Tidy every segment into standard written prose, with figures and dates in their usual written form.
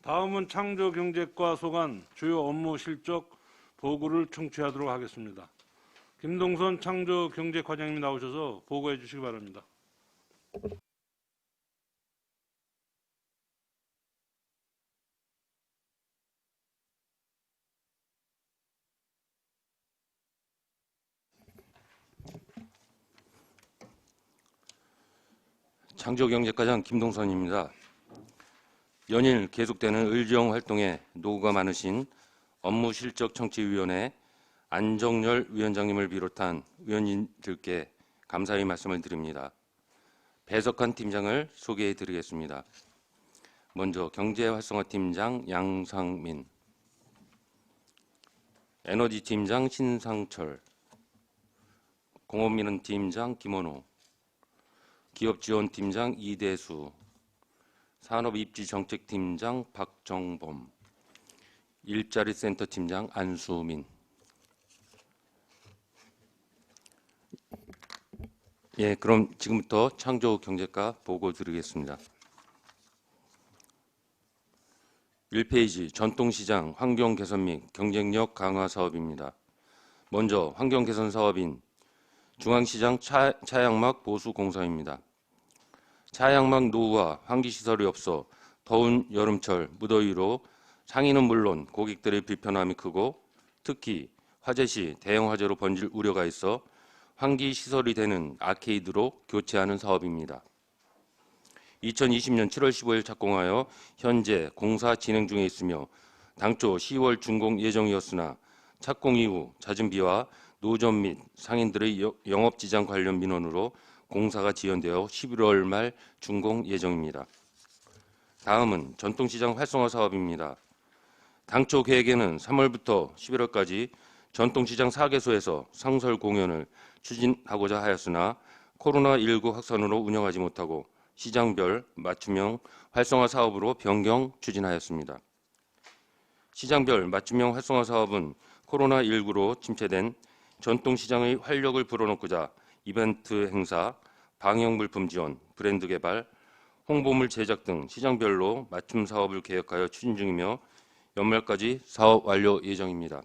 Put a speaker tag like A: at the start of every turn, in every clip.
A: 다음은 창조경제과 소관 주요 업무 실적 보고를 청취하도록 하겠습니다. 김동선 창조경제과장님이 나오셔서 보고해 주시기 바랍니다.
B: 창조경제과장 김동선입니다. 연일 계속되는 의정 활동에 노고가 많으신 업무실적청취위원회 안정열 위원장님을 비롯한 위원님들께 감사의 말씀을 드립니다. 배석한 팀장을 소개해 드리겠습니다. 먼저 경제활성화팀장 양상민, 에너지팀장 신상철, 공업민원팀장 김원호, 기업지원팀장 이대수, 산업입지정책팀장 박정범, 일자리센터팀장 안수민. 예, 그럼 지금부터 창조경제과 보고 드리겠습니다. 1페이지 전통시장 환경개선 및 경쟁력 강화 사업입니다. 먼저 환경개선 사업인 중앙시장 차양막 보수 공사입니다. 차양막 노후와 환기시설이 없어 더운 여름철 무더위로 상인은 물론 고객들의 불편함이 크고 특히 화재 시 대형 화재로 번질 우려가 있어 환기시설이 되는 아케이드로 교체하는 사업입니다. 2020년 7월 15일 착공하여 현재 공사 진행 중에 있으며 당초 10월 준공 예정이었으나 착공 이후 잦은 비와 노점 및 상인들의 영업지장 관련 민원으로 공사가 지연되어 11월 말 준공 예정입니다. 다음은 전통시장 활성화 사업입니다. 당초 계획에는 3월부터 11월까지 전통시장 4개소에서 상설 공연을 추진하고자 하였으나 코로나19 확산으로 운영하지 못하고 시장별 맞춤형 활성화 사업으로 변경 추진하였습니다. 시장별 맞춤형 활성화 사업은 코로나19로 침체된 전통시장의 활력을 불어넣고자 이벤트 행사, 방역물품 지원, 브랜드 개발, 홍보물 제작 등 시장별로 맞춤 사업을 계획하여 추진 중이며 연말까지 사업 완료 예정입니다.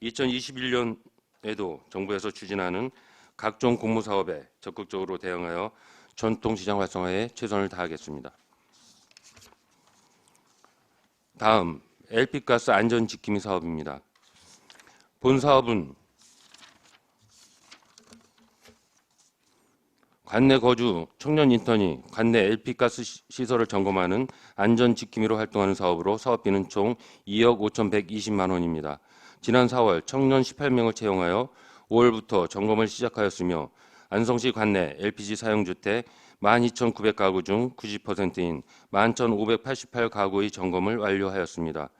B: 2021년에도 정부에서 추진하는 각종 공모사업에 적극적으로 대응하여 전통시장 활성화에 최선을 다하겠습니다. 다음 LP가스 안전지킴이 사업입니다. 본 사업은 관내 거주 청년 인턴이 관내 LP가스 시설을 점검하는 안전지킴이로 활동하는 사업으로 사업비는 총 2억 5,120만 원입니다. 지난 4월 청년 18명을 채용하여 5월부터 점검을 시작하였으며 안성시 관내 LPG 사용주택 12,900가구 중 90%인 11,588가구의 점검을 완료하였습니다.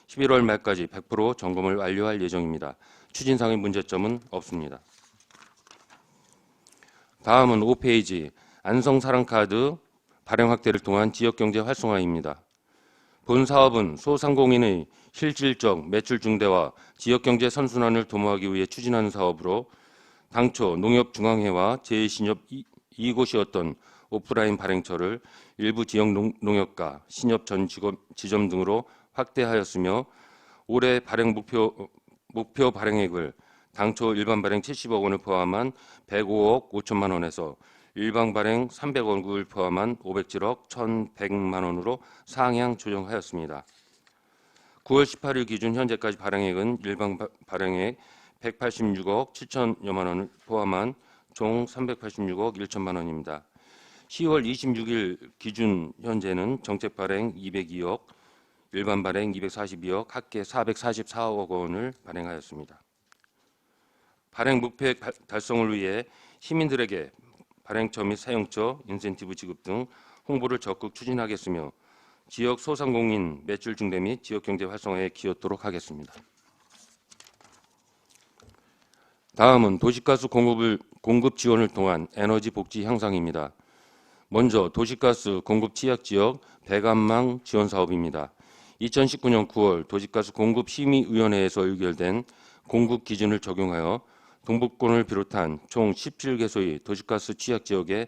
B: 11월 말까지 100% 점검을 완료할 예정입니다. 추진상의 문제점은 없습니다. 다음은 5페이지 안성사랑카드 발행 확대를 통한 지역경제 활성화입니다. 본 사업은 소상공인의 실질적 매출 증대와 지역경제 선순환을 도모하기 위해 추진하는 사업으로 당초 농협중앙회와 제2신협 2곳이었던 오프라인 발행처를 일부 지역 농협과 신협 전 지점 등으로 확대하였으며 올해 발행 목표 발행액을 당초 일반 발행 70억 원을 포함한 105억 5천만 원에서 일반 발행 300억을 포함한 507억 1,100만 원으로 상향 조정하였습니다. 9월 18일 기준 현재까지 발행액은 일반 발행액 186억 7천여만 원을 포함한 총 386억 1천만 원입니다. 10월 26일 기준 현재는 정책 발행 202억, 일반 발행 242억, 합계 444억 원을 발행하였습니다. 발행 목표액 달성을 위해 시민들에게 발행처 및 사용처, 인센티브 지급 등 홍보를 적극 추진하겠으며 지역 소상공인 매출 증대 및 지역경제 활성화에 기여토록 하겠습니다. 다음은 도시가스 공급 지원을 통한 에너지 복지 향상입니다. 먼저 도시가스 공급 취약지역 배관망 지원 사업입니다. 2019년 9월 도시가스 공급심의위원회에서 의결된 공급 기준을 적용하여 동북권을 비롯한 총 17개소의 도시가스 취약지역에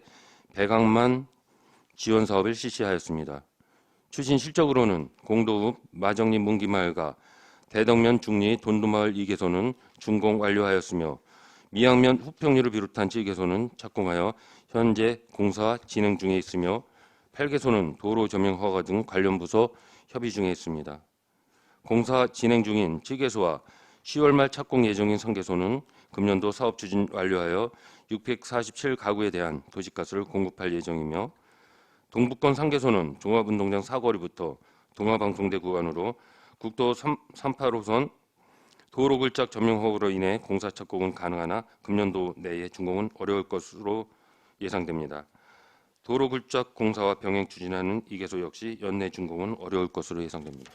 B: 배관망 지원 사업을 실시하였습니다. 추진 실적으로는 공도읍 마정리 문기마을과 대덕면 중리 돈두마을 2개소는 준공 완료하였으며 미양면 후평리를 비롯한 7개소는 착공하여 현재 공사 진행 중에 있으며 8개소는 도로 조명 허가 등 관련 부서 협의 중에 있습니다. 공사 진행 중인 7개소와 10월 말 착공 예정인 3개소는 금년도 사업 추진 완료하여 647가구에 대한 도시가스를 공급할 예정이며 동북권 3개소는 종합운동장 사거리부터 동화방송대 구간으로 국도 38호선 도로 글짝 점령 허가로 인해 공사 착공은 가능하나 금년도 내에 준공은 어려울 것으로 예상됩니다. 도로 글짝 공사와 병행 추진하는 2개소 역시 연내 준공은 어려울 것으로 예상됩니다.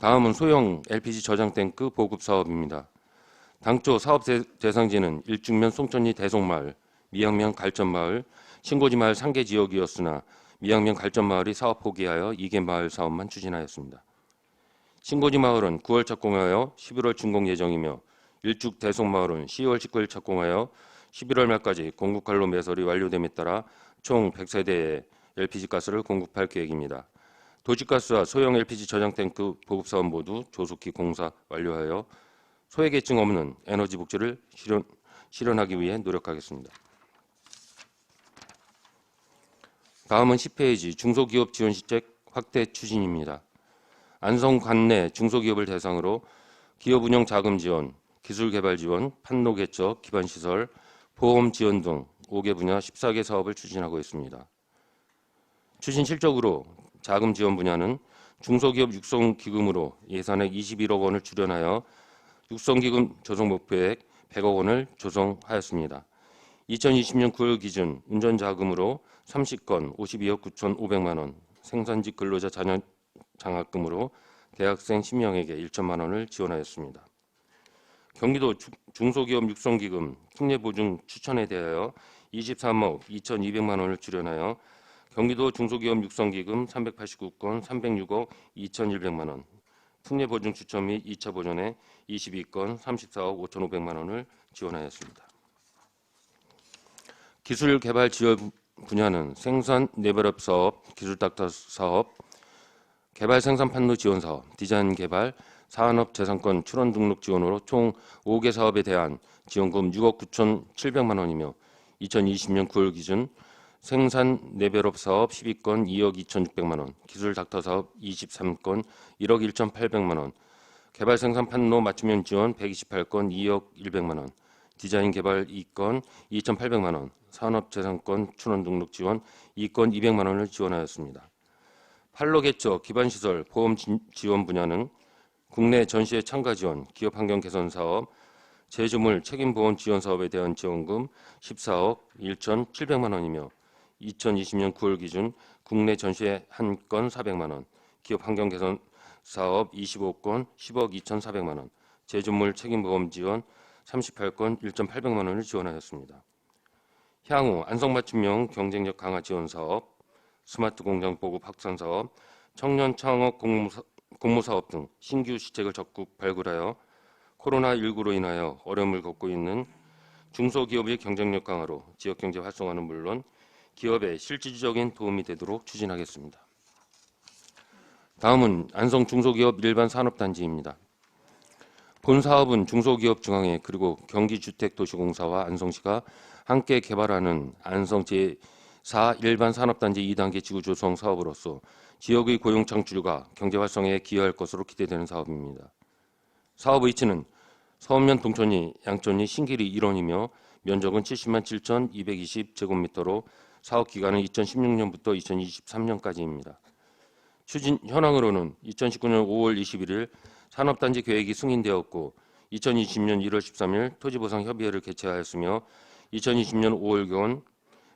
B: 다음은 소형 LPG 저장 탱크 보급 사업입니다. 당초 사업 대상지는 일중면 송천리 대송마을, 미양면 갈전마을, 신고지마을 3개 지역이었으나 미양면 갈전마을이 사업 포기하여 2개 마을 사업만 추진하였습니다. 신고지마을은 9월 착공하여 11월 준공 예정이며 일죽 대송마을은 10월 19일 착공하여 11월 말까지 공급관로 매설이 완료됨에 따라 총 100세대의 LPG 가스를 공급할 계획입니다. 도시가스와 소형 LPG 저장 탱크 보급 사업 모두 조속히 공사 완료하여 소외계층 없는 에너지 복지를 실현하기 위해 노력하겠습니다. 다음은 10페이지 중소기업 지원 시책 확대 추진입니다. 안성 관내 중소기업을 대상으로 기업 운영 자금 지원, 기술 개발 지원, 판로 개척, 기반 시설, 보험 지원 등 5개 분야 14개 사업을 추진하고 있습니다. 추진 실적으로 자금 지원 분야는 중소기업 육성기금으로 예산액 21억 원을 출연하여 육성기금 조성 목표액 100억 원을 조성하였습니다. 2020년 9월 기준 운전자금으로 30건 52억 9,500만 원, 생산직 근로자 자녀 장학금으로 대학생 10명에게 1천만 원을 지원하였습니다. 경기도 중소기업 육성기금 특례보증 추천에 대하여 23억 2,200만 원을 출연하여 경기도 중소기업 육성기금 389건 306억 2,100만 원, 특례보증 추천 및 2차 보전에 22건 34억 5,500만 원을 지원하였습니다. 기술개발 지원 분야는 생산 레벨업 사업, 기술닥터 사업, 개발 생산 판로 지원 사업, 디자인 개발, 산업재산권 출원 등록 지원으로 총 5개 사업에 대한 지원금 6억 9,700만 원이며 2020년 9월 기준 생산 레벨업 사업 12건 2억 2,600만 원, 기술 닥터 사업 23건 1억 1,800만 원, 개발 생산 판로 맞춤형 지원 128건 2억 100만 원, 디자인 개발 2건 2,800만 원, 산업재산권 출원 등록 지원 2건 200만 원을 지원하였습니다. 판로 개척, 기반시설, 보험 지원 분야는 국내 전시회 참가 지원, 기업 환경 개선 사업, 제조물 책임보험 지원 사업에 대한 지원금 14억 1,700만 원이며 2020년 9월 기준 국내 전시회 1건 400만 원, 기업 환경 개선 사업 25건 10억 2,400만 원, 제조물 책임보험 지원 38건 1,800만 원을 지원하였습니다. 향후 안성맞춤형 경쟁력 강화 지원 사업, 스마트 공장 보급 확산 사업, 청년 창업 공모사업 등 신규 시책을 적극 발굴하여 코로나19로 인하여 어려움을 겪고 있는 중소기업의 경쟁력 강화로 지역경제 활성화는 물론 기업에 실질적인 도움이 되도록 추진하겠습니다. 다음은 안성 중소기업 일반 산업단지입니다. 본 사업은 중소기업 중앙회 그리고 경기주택도시공사와 안성시가 함께 개발하는 안성 제4 일반 산업단지 2단계 지구조성 사업으로서 지역의 고용 창출과 경제 활성화에 기여할 것으로 기대되는 사업입니다. 사업 위치는 서면 동천리, 양천리, 신길이 1원이며 면적은 70만 7,220제곱미터로 사업 기간은 2016년부터 2023년까지입니다. 추진 현황으로는 2019년 5월 21일 산업단지 계획이 승인되었고 2020년 1월 13일 토지보상 협의회를 개최하였으며 2020년 5월경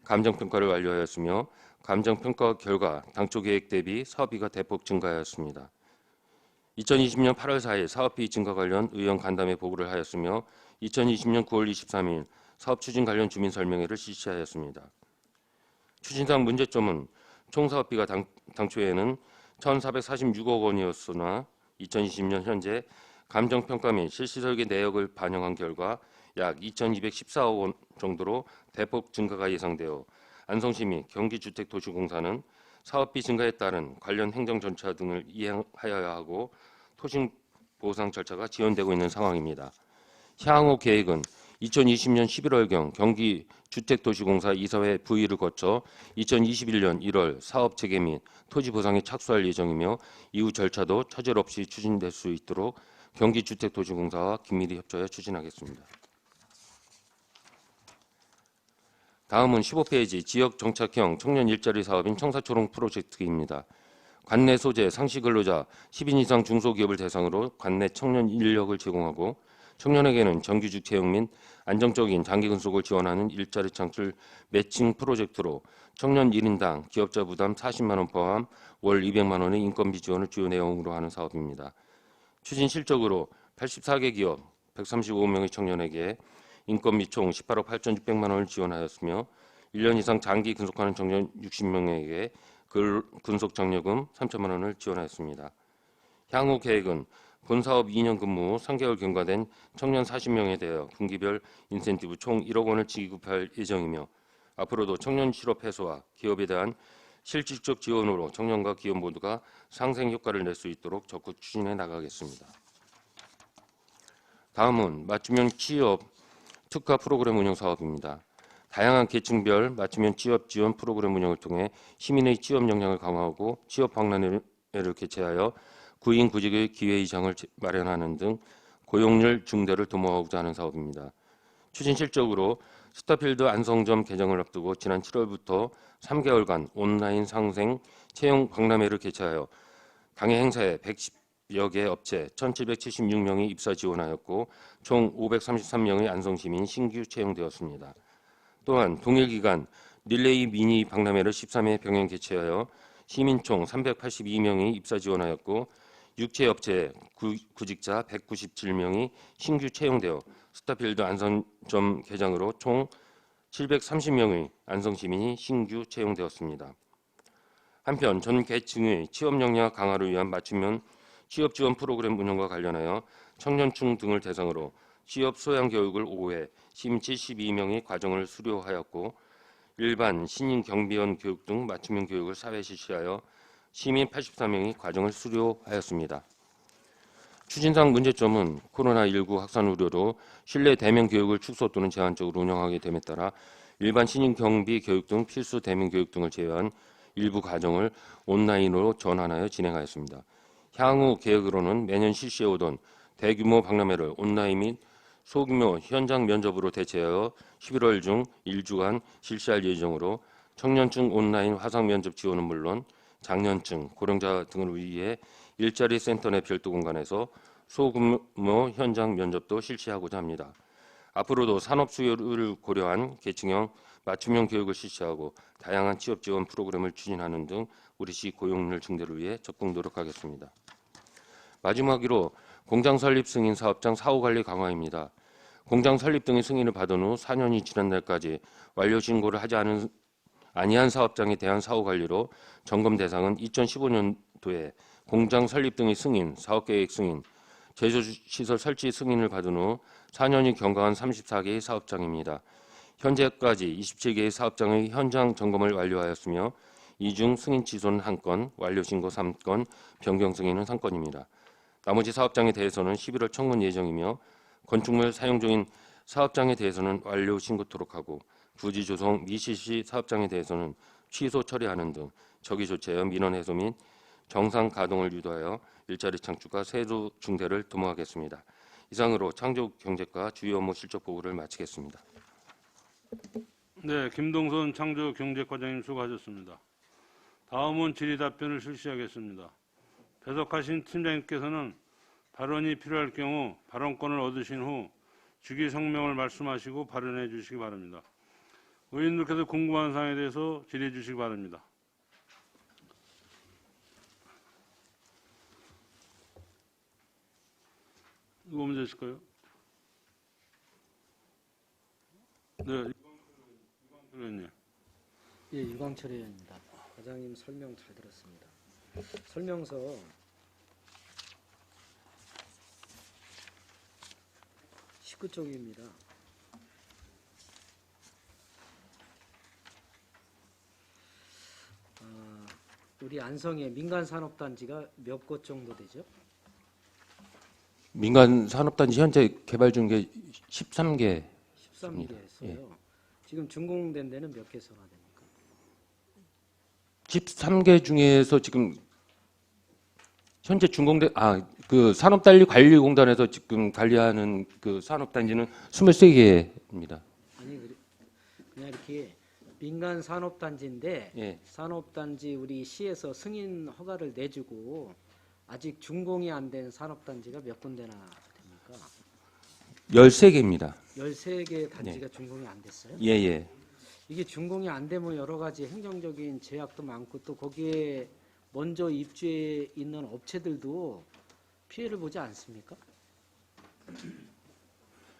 B: 감정평가를 완료하였으며 감정평가 결과 당초 계획 대비 사업비가 대폭 증가하였습니다. 2020년 8월 4일 사업비 증가 관련 의원 간담회 보고를 하였으며 2020년 9월 23일 사업 추진 관련 주민 설명회를 실시하였습니다. 추진상 문제점은 총 사업비가 당초에는 1,446억 원이었으나 2020년 현재 감정평가 및 실시설계 내역을 반영한 결과 약 2,214억 원 정도로 대폭 증가가 예상되어 안성시 및 경기주택도시공사는 사업비 증가에 따른 관련 행정 절차 등을 이행하여야 하고 토지 보상 절차가 지연되고 있는 상황입니다. 향후 계획은 2020년 11월경 경기주택도시공사 이사회 부의를 거쳐 2021년 1월 사업 재개 및 토지 보상에 착수할 예정이며 이후 절차도 차질 없이 추진될 수 있도록 경기주택도시공사와 긴밀히 협조하여 추진하겠습니다. 다음은 15페이지 지역정착형 청년 일자리 사업인 청사초롱 프로젝트입니다. 관내 소재 상시 근로자 10인 이상 중소기업을 대상으로 관내 청년 인력을 제공하고 청년에게는 정규직 채용 및 안정적인 장기 근속을 지원하는 일자리 창출 매칭 프로젝트로 청년 1인당 기업자 부담 40만 원 포함 월 200만 원의 인건비 지원을 주요 내용으로 하는 사업입니다. 추진 실적으로 84개 기업 135명의 청년에게 인건비 총 18억 8,600만 원을 지원하였으며 1년 이상 장기 근속하는 청년 60명에게 근속 장려금 3천만 원을 지원하였습니다. 향후 계획은 본 사업 2년 근무 후 3개월 경과된 청년 40명에 대하여 분기별 인센티브 총 1억 원을 지급할 예정이며 앞으로도 청년 실업 해소와 기업에 대한 실질적 지원으로 청년과 기업 모두가 상생 효과를 낼 수 있도록 적극 추진해 나가겠습니다. 다음은 맞춤형 취업 특화 프로그램 운영 사업입니다. 다양한 계층별 맞춤형 취업 지원 프로그램 운영을 통해 시민의 취업 역량을 강화하고 취업 박람회를 개최하여 구인 구직의 기회 이상을 마련하는 등 고용률 증대를 도모하고자 하는 사업입니다. 추진 실적으로 스타필드 안성점 개장을 앞두고 지난 7월부터 3개월간 온라인 상생 채용 박람회를 개최하여 당해 행사에 110여 개 업체 1,776명이 입사 지원하였고 총 533명의 안성시민이 신규 채용되었습니다. 또한 동일 기간 릴레이 미니 박람회를 13회 병행 개최하여 시민 총 382명이 입사 지원하였고 육체 업체 구직자 197명이 신규 채용되어 스타필드 안성점 개장으로 총 730명의 안성시민이 신규 채용되었습니다. 한편 전 계층의 취업 역량 강화를 위한 맞춤형 취업 지원 프로그램 운영과 관련하여 청년층 등을 대상으로 취업 소양 교육을 5회 시민 72명의 과정을 수료하였고 일반 신인 경비원 교육 등 맞춤형 교육을 4회 실시하여 시민 84명이 과정을 수료하였습니다. 추진상 문제점은 코로나19 확산 우려로 실내 대면 교육을 축소 또는 제한적으로 운영하게 됨에 따라 일반 신인 경비 교육 등 필수 대면 교육 등을 제외한 일부 과정을 온라인으로 전환하여 진행하였습니다. 향후 계획으로는 매년 실시해오던 대규모 박람회를 온라인 및 소규모 현장 면접으로 대체하여 11월 중 1주간 실시할 예정으로 청년층 온라인 화상 면접 지원은 물론 장년층, 고령자 등을 위해 일자리 센터 내 별도 공간에서 소규모 현장 면접도 실시하고자 합니다. 앞으로도 산업 수요를 고려한 계층형 맞춤형 교육을 실시하고 다양한 취업 지원 프로그램을 추진하는 등 우리시 고용률 증대를 위해 적극 노력하겠습니다. 마지막으로 공장 설립 승인 사업장 사후 관리 강화입니다. 공장 설립 등의 승인을 받은 후 4년이 지난 날까지 완료 신고를 하지 아니한 사업장에 대한 사후 관리로 점검 대상은 2015년도에 공장 설립 등의 승인, 사업계획 승인, 제조시설 설치 승인을 받은 후 4년이 경과한 34개의 사업장입니다. 현재까지 27개의 사업장의 현장 점검을 완료하였으며 이 중 승인 취소는 1건, 완료 신고 3건, 변경 승인은 3건입니다. 나머지 사업장에 대해서는 11월 청문 예정이며 건축물 사용 중인 사업장에 대해서는 완료 신고토록 하고 부지 조성 미실시 사업장에 대해서는 취소 처리하는 등 적의 조치하여 민원 해소 및 정상 가동을 유도하여 일자리 창출과 세수 증대를 도모하겠습니다. 이상으로 창조경제과 주요 업무 실적 보고를 마치겠습니다.
A: 네, 김동선 창조경제과장님 수고하셨습니다. 다음은 질의답변을 실시하겠습니다. 배석하신 팀장님께서는 발언이 필요할 경우 발언권을 얻으신 후 주기 성명을 말씀하시고 발언해 주시기 바랍니다. 의원님들께서 궁금한 사항에 대해서 질의해 주시기 바랍니다. 누구 먼저 있을까요? 네, 유광철 의원님.
C: 예, 유광철 의원입니다. 과장님 설명 잘 들었습니다. 설명서 19쪽입니다. 우리 안성에 민간 산업단지가 몇 곳 정도 되죠?
B: 민간 산업단지 현재 개발 중에 13개.
C: 13개였어요. 지금 준공된 데는 몇 개 선화됩니까?
B: 13개 중에서 지금 현재 준공된 그 산업단지관리공단에서 지금 관리하는 그 산업단지는 23개입니다.
C: 아니 그냥 이렇게 민간 산업단지인데
B: 예.
C: 산업단지 우리 시에서 승인 허가를 내주고 아직 준공이 안 된 산업단지가 몇 군데나 됩니까?
B: 13개입니다.
C: 13개 단지가 준공이 안 됐어요?
B: 예, 예.
C: 이게 준공이 안 되면 여러 가지 행정적인 제약도 많고 또 거기에 먼저 입주해 있는 업체들도 피해를 보지 않습니까?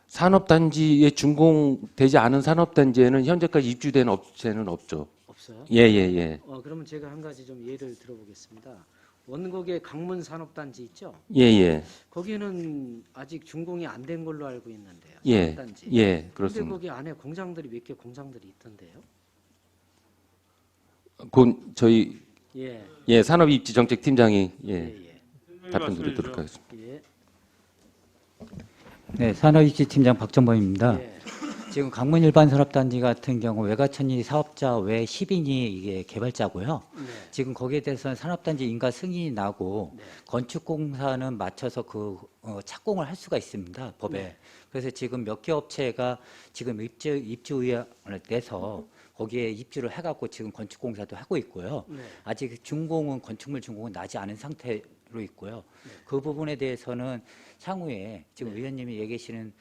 B: 산업단지에 준공되지 않은 산업단지에는 현재까지 입주된 업체는 없죠.
C: 없어요?
B: 예, 예, 예.
C: 그러면 제가 한 가지 좀 예를 들어보겠습니다. 원곡의 강문 산업단지 있죠?
B: 예, 예.
C: 거기는 아직 준공이 안 된 걸로 알고 있는데요.
B: 예.
C: 산업단지.
B: 예,
C: 근데
B: 그렇습니다.
C: 거기 안에 공장들이 몇 개 공장들이 있던데요.
B: 곧 저희
C: 예,
B: 산업입지정책팀장이
C: 예,
B: 예,
C: 예.
B: 답변드리도록 하겠습니다.
C: 예.
D: 네, 산업입지팀장 박정범입니다.
C: 예.
D: 지금 강문 일반 산업단지 같은 경우 외과천리 사업자 외 10인이 이게 개발자고요.
C: 네.
D: 지금 거기에 대해서는 산업단지 인가 승인이 나고
C: 네.
D: 건축공사는 맞춰서 착공을 할 수가 있습니다. 법에.
C: 네.
D: 그래서 지금 몇 개 업체가 지금 입주 의향을 내서 거기에 입주를 해갖고 지금 건축공사도 하고 있고요.
C: 네.
D: 아직 준공은 건축물 준공은 나지 않은 상태로 있고요.
C: 네.
D: 그 부분에 대해서는 향후에 지금 의원님이 얘기하시는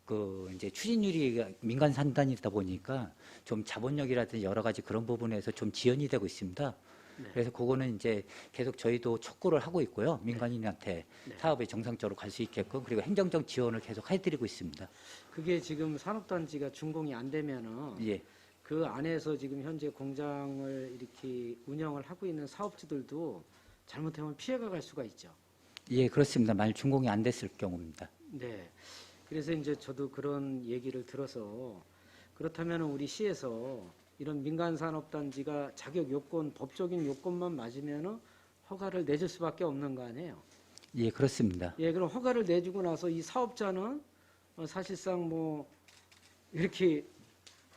D: 그 이제 추진율이 민간 산단이다 보니까 좀 자본력이라든지 여러 가지 그런 부분에서 좀 지연이 되고 있습니다.
C: 네.
D: 그래서 그거는 이제 계속 저희도 촉구를 하고 있고요. 민간인한테
C: 네.
D: 사업이 정상적으로 갈 수 있게끔 그리고 행정적 지원을 계속 해드리고 있습니다.
C: 그게 지금 산업단지가 준공이 안 되면은
D: 예,
C: 그 안에서 지금 현재 공장을 이렇게 운영을 하고 있는 사업주들도 잘못하면 피해가 갈 수가 있죠.
D: 예, 그렇습니다. 만약 준공이 안 됐을 경우입니다.
C: 네. 그래서 이제 저도 그런 얘기를 들어서 그렇다면 우리 시에서 이런 민간 산업단지가 자격 요건, 법적인 요건만 맞으면 허가를 내줄 수밖에 없는 거 아니에요?
D: 예, 그렇습니다.
C: 예, 그럼 허가를 내주고 나서 이 사업자는 사실상 뭐 이렇게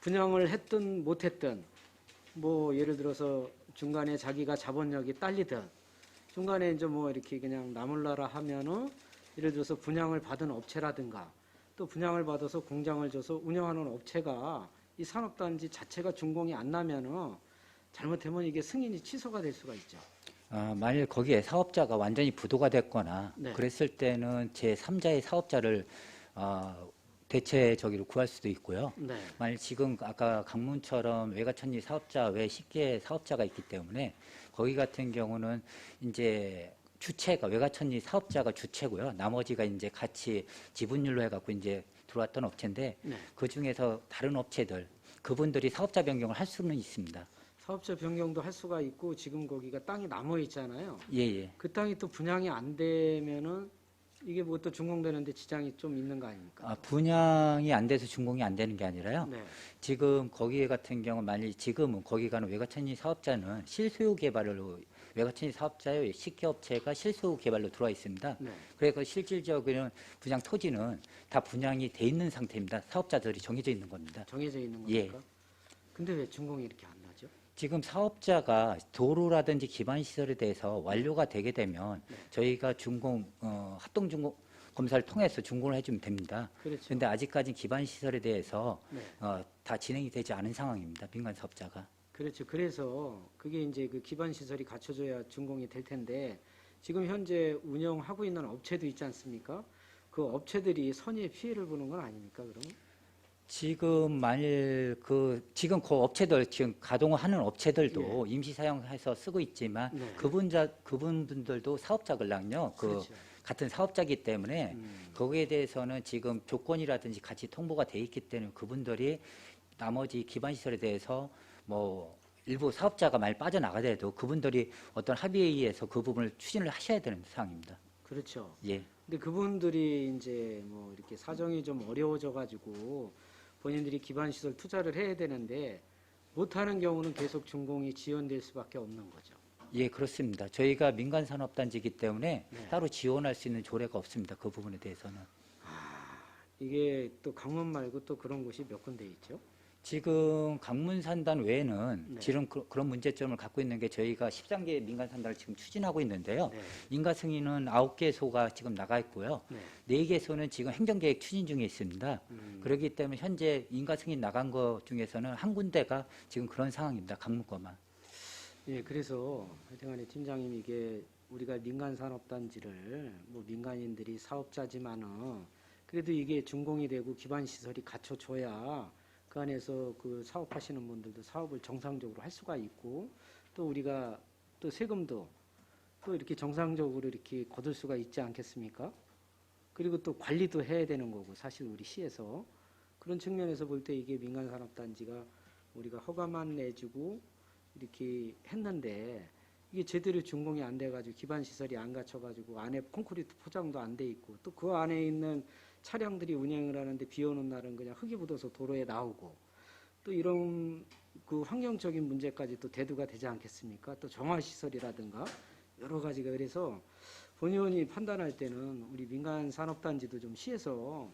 C: 분양을 했든 못했든 뭐 예를 들어서 중간에 자기가 자본력이 딸리든 중간에 이제 뭐 이렇게 그냥 나몰라라 하면은 예를 들어서 분양을 받은 업체라든가 또 분양을 받아서 공장을 줘서 운영하는 업체가 이 산업단지 자체가 준공이 안 나면은 잘못하면 이게 승인이 취소가 될 수가 있죠.
D: 만일 거기에 사업자가 완전히 부도가 됐거나
C: 네.
D: 그랬을 때는 제3자의 사업자를 대체적으로 구할 수도 있고요.
C: 네.
D: 만일 지금 아까 강문처럼 외과천리 사업자 외 10개 사업자가 있기 때문에 거기 같은 경우는 이제 주체가 외과천리 사업자가 주체고요. 나머지가 이제 같이 지분율로 해갖고 이제 들어왔던 업체인데
C: 네.
D: 그 중에서 다른 업체들 그분들이 사업자 변경을 할 수는 있습니다.
C: 사업자 변경도 할 수가 있고 지금 거기가 땅이 남아 있잖아요.
D: 예예.
C: 그 땅이 또 분양이 안 되면은 이게 뭐 또 준공되는데 지장이 좀 있는 거 아닙니까?
D: 분양이 안 돼서 준공이 안 되는 게 아니라요.
C: 네.
D: 지금 거기에 같은 경우 만일 지금은 거기 가는 외과천리 사업자는 실소유 개발로 외과천리 사업자의 식기업체가 실소유 개발로 들어와 있습니다.
C: 네.
D: 그래서 실질적으로는 분양 토지는 다 분양이 돼 있는 상태입니다. 사업자들이 정해져 있는 겁니다.
C: 정해져 있는
D: 예.
C: 겁니까? 근데 왜 준공이 이렇게 안 나죠?
D: 지금 사업자가 도로라든지 기반 시설에 대해서 완료가 되게 되면
C: 네.
D: 저희가 준공 합동 준공 검사를 통해서 준공을 해주면 됩니다.
C: 그렇죠.
D: 그런데 아직까지 기반 시설에 대해서
C: 네.
D: 다 진행이 되지 않은 상황입니다. 민간 사업자가.
C: 그렇죠. 그래서 그게 이제 그 기반 시설이 갖춰져야 준공이 될 텐데 지금 현재 운영하고 있는 업체도 있지 않습니까? 그 업체들이 선의의 피해를 보는 건 아닙니까? 그럼?
D: 지금 만일 지금 그 업체들 지금 가동을 하는 업체들도 임시 사용해서 쓰고 있지만
C: 네.
D: 그분들도 사업자걸랑요.
C: 그렇죠.
D: 같은 사업자이기 때문에
C: 음.
D: 거기에 대해서는 지금 조건이라든지 같이 통보가 돼 있기 때문에 그분들이 나머지 기반 시설에 대해서 뭐 일부 사업자가 많이 빠져나가더라도 그분들이 어떤 합의에 의해서 그 부분을 추진을 하셔야 되는 상황입니다.
C: 그렇죠.
D: 예.
C: 근데 그분들이 이제 뭐 이렇게 사정이 좀 어려워져 가지고 본인들이 기반 시설 투자를 해야 되는데 못 하는 경우는 계속 준공이 지연될 수밖에 없는 거죠.
D: 예, 그렇습니다. 저희가 민간산업단지이기 때문에
C: 네.
D: 따로 지원할 수 있는 조례가 없습니다. 그 부분에 대해서는.
C: 이게 또 강원 말고 또 그런 곳이 몇 군데 있죠?
D: 지금 강문산단 외에는
C: 네.
D: 지금 그런 문제점을 갖고 있는 게 저희가 13개 민간산단을 지금 추진하고 있는데요.
C: 네.
D: 인가 승인은 9개소가 지금 나가 있고요.
C: 네.
D: 4개소는 지금 행정계획 추진 중에 있습니다. 그렇기 때문에 현재 인가 승인 나간 것 중에서는 한 군데가 지금 그런 상황입니다. 강문거만.
C: 예, 그래서 하여튼간에 팀장님 이게 우리가 민간산업단지를 뭐 민간인들이 사업자지만은 그래도 이게 준공이 되고 기반 시설이 갖춰줘야 그 안에서 그 사업하시는 분들도 사업을 정상적으로 할 수가 있고 또 우리가 또 세금도 또 이렇게 정상적으로 이렇게 거둘 수가 있지 않겠습니까? 그리고 또 관리도 해야 되는 거고 사실 우리 시에서 그런 측면에서 볼 때 이게 민간산업단지가 우리가 허가만 내주고 이렇게 했는데 이게 제대로 준공이 안 돼가지고 기반 시설이 안 갖춰가지고 안에 콘크리트 포장도 안 돼 있고 또 그 안에 있는 차량들이 운행을 하는데 비 오는 날은 그냥 흙이 묻어서 도로에 나오고 또 이런 그 환경적인 문제까지 또 대두가 되지 않겠습니까? 또 정화 시설이라든가 여러 가지가 그래서 본의원이 판단할 때는 우리 민간 산업단지도 좀 시에서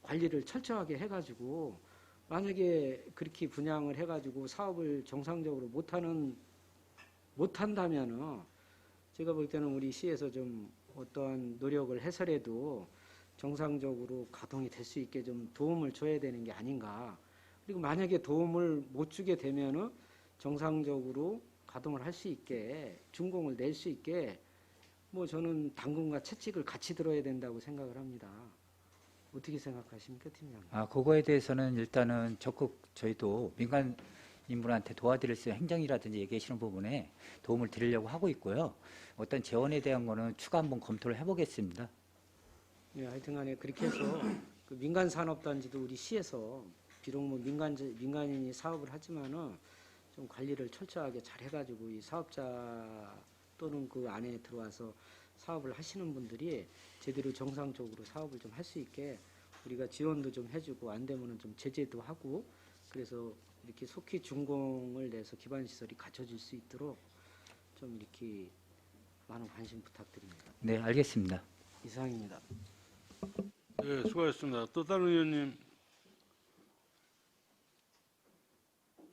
C: 관리를 철저하게 해가지고 만약에 그렇게 분양을 해가지고 사업을 정상적으로 못한다면은 제가 볼 때는 우리 시에서 좀 어떠한 노력을 해서라도 정상적으로 가동이 될 수 있게 좀 도움을 줘야 되는 게 아닌가. 그리고 만약에 도움을 못 주게 되면은 정상적으로 가동을 할 수 있게 준공을 낼 수 있게 뭐 저는 당근과 채찍을 같이 들어야 된다고 생각을 합니다. 어떻게 생각하십니까, 팀장님?
D: 그거에 대해서는 일단은 적극 저희도 민간 인물한테 도와드릴 수 있는 행정이라든지 얘기하시는 부분에 도움을 드리려고 하고 있고요. 어떤 재원에 대한 거는 추가 한번 검토를 해보겠습니다.
C: 예, 하여튼간에 그렇게 해서 그 민간 산업단지도 우리 시에서 비록 뭐 민간인이 사업을 하지만은 좀 관리를 철저하게 잘 해가지고 이 사업자 또는 그 안에 들어와서 사업을 하시는 분들이 제대로 정상적으로 사업을 좀 할 수 있게 우리가 지원도 좀 해주고 안 되면은 좀 제재도 하고 그래서 이렇게 속히 준공을 내서 기반 시설이 갖춰질 수 있도록 좀 이렇게 많은 관심 부탁드립니다.
D: 네, 알겠습니다.
C: 이상입니다.
A: 네, 수고하셨습니다. 또 다른 의원님.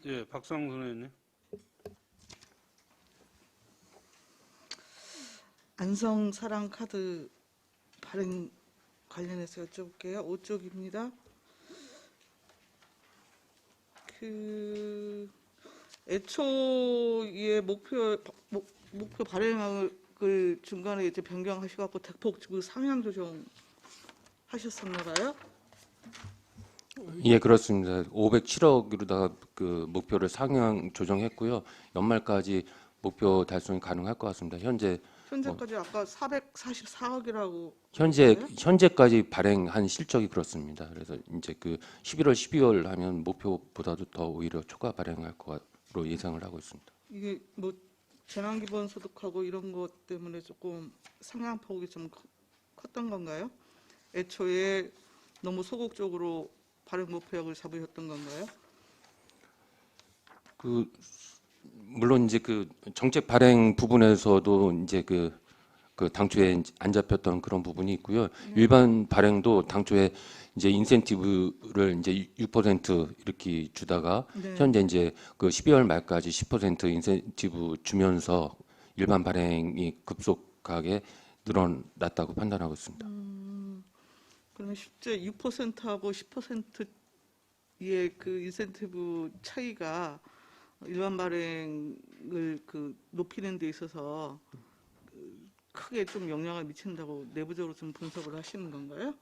A: 예, 박상순 의원님.
E: 안성 사랑 카드 발행 관련해서 여쭤볼게요. 5쪽입니다. 애초에 목표 발행을 중간에 이제 변경하셔갖고 대폭 상향 조정 하셨었나봐요.
B: 예, 그렇습니다. 507억으로다가 그 목표를 상향 조정했고요. 연말까지 목표 달성이 가능할 것 같습니다.
E: 현재까지 아까 444억이라고
B: 현재까지 발행한 실적이 그렇습니다. 그래서 이제 그 11월, 12월 하면 목표보다도 더 오히려 초과 발행할 거로 예상을 하고 있습니다.
E: 이게 뭐 재난기본소득하고 이런 것 때문에 조금 상향폭이 좀 컸던 건가요? 애초에 너무 소극적으로 발행 목표액을 잡으셨던 건가요?
B: 물론 이제 그 정책 발행 부분에서도 이제 그 당초에 안 잡혔던 그런 부분이 있고요. 일반 발행도 당초에 이제 인센티브를 이제 6% 이렇게 주다가
E: 네.
B: 현재 이제 그 12월 말까지 10% 인센티브 주면서 일반 발행이 급속하게 늘어났다고 판단하고 있습니다.
E: 그러면 실제 6%하고 10%의 그 인센티브 차이가 일반 발행을 높이는 데 있어서 크게 좀 영향을 미친다고 내부적으로 좀 분석을 하시는 건가요?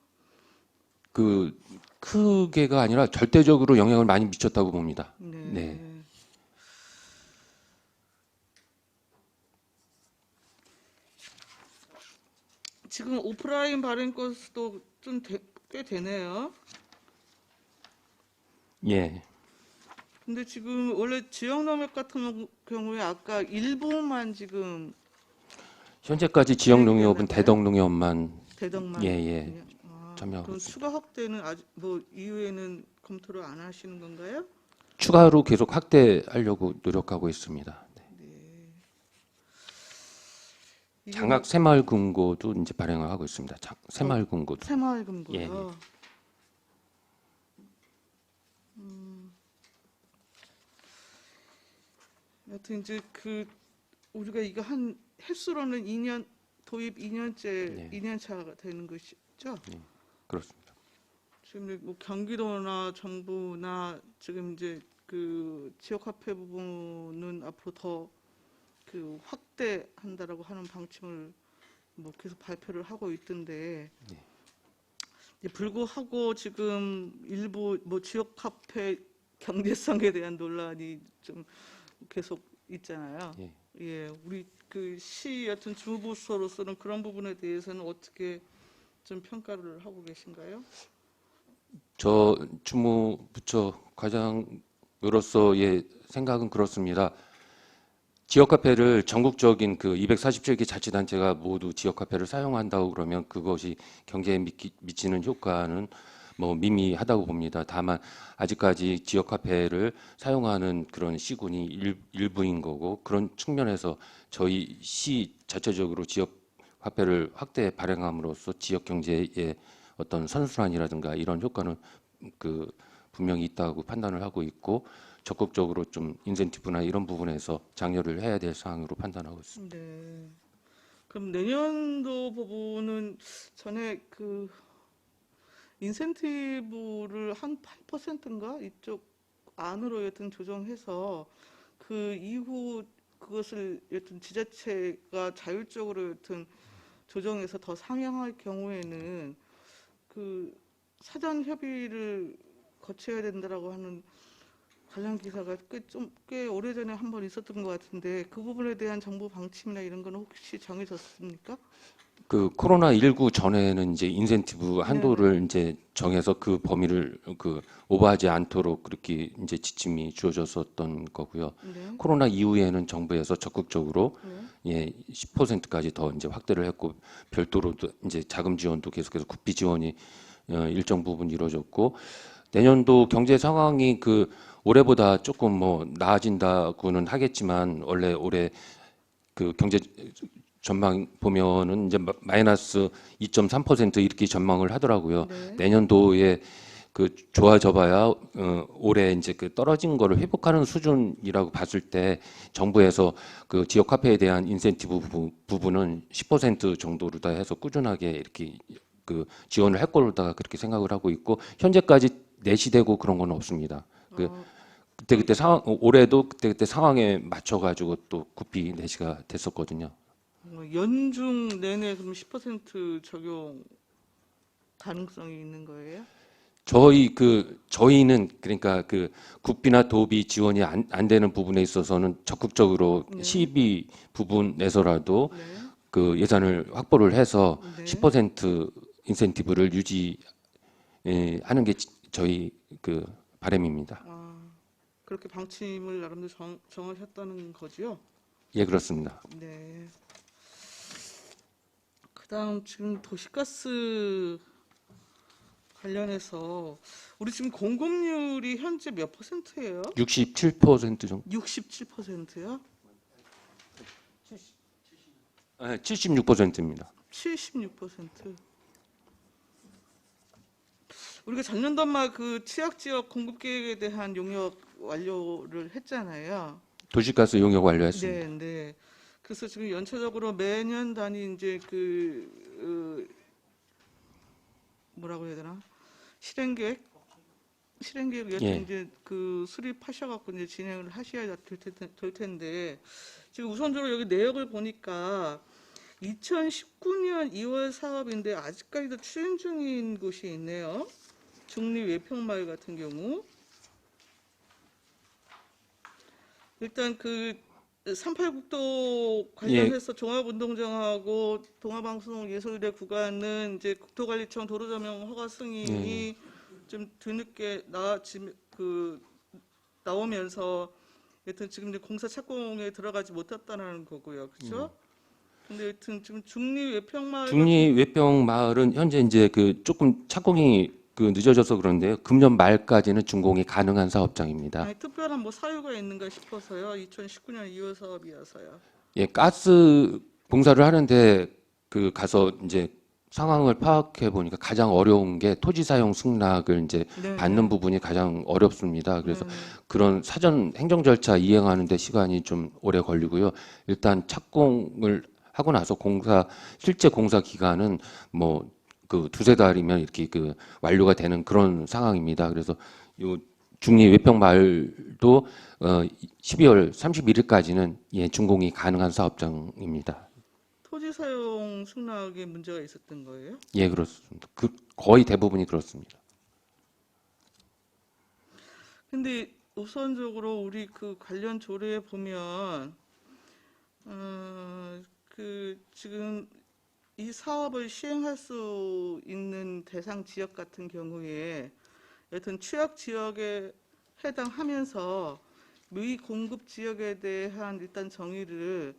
B: 크게가 아니라 절대적으로 영향을 많이 미쳤다고 봅니다.
E: 네.
B: 네.
E: 지금 오프라인 발행 건수도 좀 꽤 되네요.
B: 예.
E: 근데 지금 원래 지역 농협 같은 경우에 아까 일부만 지금
B: 현재까지 지역 농협은
E: 발행됐나 봐요?
B: 대덕 농협만
E: 대덕만
B: 예.
E: 아,
B: 참여하고
E: 그럼
B: 있습니다.
E: 추가 확대는 아직 뭐 이후에는 검토를 안 하시는 건가요?
B: 추가로 계속 확대하려고 노력하고 있습니다. 네.
E: 이게
B: 장학 새마을금고도 이제 발행을 하고 있습니다. 새마을금고도.
E: 새마을금고요.
B: 예, 예.
E: 여튼 이제 그 우리가 이거 한 횟수로는 2년 도입 2년째
B: 네.
E: 2년 차가 되는 것이죠.
B: 그렇습니다.
E: 지금 뭐 경기도나 정부나 지금 이제 그 지역 화폐 부분은 앞으로 더 그 확대한다라고 하는 방침을 뭐 계속 발표를 하고 있던데 이제 불구하고 지금 일부 뭐 지역 화폐 경제성에 대한 논란이 좀 계속 있잖아요.
B: 예.
E: 예, 우리 그 시 여튼 주무부서로서는 그런 부분에 대해서는 어떻게 좀 평가를 하고 계신가요?
B: 저 주무부처 과장으로서의 생각은 그렇습니다. 지역화폐를 전국적인 그 247개 자치단체가 모두 지역화폐를 사용한다고 그러면 그것이 경제에 미치는 효과는 뭐 미미하다고 봅니다. 다만 아직까지 지역화폐를 사용하는 그런 시군이 일부인 거고 그런 측면에서 저희 시 자체적으로 지역화폐를 확대 발행함으로써 지역 경제의 어떤 선순환이라든가 이런 효과는 그 분명히 있다고 판단을 하고 있고 적극적으로 좀 인센티브나 이런 부분에서 장려를 해야 될 사항으로 판단하고 있습니다.
E: 네. 그럼 내년도 부분은 전에 그 인센티브를 한 8%인가 이쪽 안으로 여튼 조정해서 그 이후 그것을 여튼 지자체가 자율적으로 여튼 조정해서 더 상향할 경우에는 그 사전 협의를 거쳐야 된다라고 하는 관련 기사가 꽤 오래전에 한 번 있었던 것 같은데 그 부분에 대한 정부 방침이나 이런 건 혹시 정해졌습니까?
B: 그 코로나19 전에는 이제 인센티브 한도를 이제 정해서 그 범위를 그 오버하지 않도록 그렇게 이제 지침이 주어졌었던 거고요.
E: 네.
B: 코로나 이후에는 정부에서 적극적으로
E: 네.
B: 예, 10%까지 더 이제 확대를 했고 별도로 또 이제 자금 지원도 계속해서 국비 지원이 일정 부분 이루어졌고 내년도 경제 상황이 그 올해보다 조금 뭐 나아진다고는 하겠지만 원래 올해 그 경제 전망 보면은 이제 마이너스 2.3% 이렇게 전망을 하더라고요.
E: 네.
B: 내년도에 그 좋아져봐야 올해 이제 그 떨어진 거를 회복하는 수준이라고 봤을 때 정부에서 그 지역 화폐에 대한 인센티브 부분은 10% 정도로 다 해서 꾸준하게 이렇게 그 지원을 할 거로다가 그렇게 생각을 하고 있고 현재까지 내시되고 그런 건 없습니다. 그 그때 상황 올해도 그때 상황에 맞춰 가지고 또 국비 내시가 됐었거든요.
E: 연중 내내 그럼 10% 적용 가능성이 있는 거예요?
B: 저희는 그러니까 그 국비나 도비 지원이 안 되는 부분에 있어서는 적극적으로
E: 네.
B: 시비 부분에서라도
E: 네.
B: 그 예산을 확보를 해서
E: 네.
B: 10% 인센티브를 유지하는 게 저희 그 바람입니다.
E: 그렇게 방침을 나름대로 정하셨다는 거지요?
B: 예, 그렇습니다.
E: 네. 그다음 지금 도시가스 관련해서 우리 지금 공급률이 현재 몇 %예요?
B: 67% 정도,
E: 67%요?
B: 76%입니다.
E: 76%. 우리가 작년도말 그 취약 지역 공급 계획에 대한 용역 완료를 했잖아요.
B: 도시가스 용역 완료했습니다.
E: 네, 네. 그래서 지금 연차적으로 매년 단위 이제 뭐라고 해야 되나 실행계획 여튼
B: 예.
E: 이제 그 수립하셔갖고 이제 진행을 하셔야 될 텐데 지금 우선적으로 여기 내역을 보니까 2019년 2월 사업인데 아직까지도 추진 중인 곳이 있네요. 중리 외평마을 같은 경우 일단 그 38국도 관련해서 종합운동장하고 동아방송예술대 구간은 이제 국토관리청 도로조명 허가 승인이 좀 뒤늦게 나오면서 여튼 지금 이제 공사 착공에 들어가지 못했다는 거고요, 그렇죠? 근데 여튼 지금 중리 외평마을
B: 중리 외평 마을은 현재 이제 그 조금 착공이 그 늦어져서 그런데요. 금년 말까지는 준공이 가능한 사업장입니다.
E: 아니, 특별한 뭐 사유가 있는가 싶어서요. 2019년 2월 사업이어서요.
B: 예, 가스 봉사를 하는데 그 가서 이제 상황을 파악해 보니까 가장 어려운 게 토지 사용 승낙을 이제
E: 네.
B: 받는 부분이 가장 어렵습니다. 그래서
E: 네.
B: 그런 사전 행정 절차 이행하는 데 시간이 좀 오래 걸리고요. 일단 착공을 하고 나서 실제 공사 기간은 뭐 그 두세 달이면 이렇게 그 완료가 되는 그런 상황입니다. 그래서 요 중리 외평 마을도 12월 31일까지는 예, 준공이 가능한 사업장입니다.
E: 토지 사용 승낙에 문제가 있었던 거예요?
B: 예, 그렇습니다. 그 거의 대부분이 그렇습니다.
E: 근데 우선적으로 우리 그 관련 조례에 보면 그 지금 이 사업을 시행할 수 있는 대상 지역 같은 경우에 여튼 취약 지역에 해당하면서 미공급 지역에 대한 일단 정의를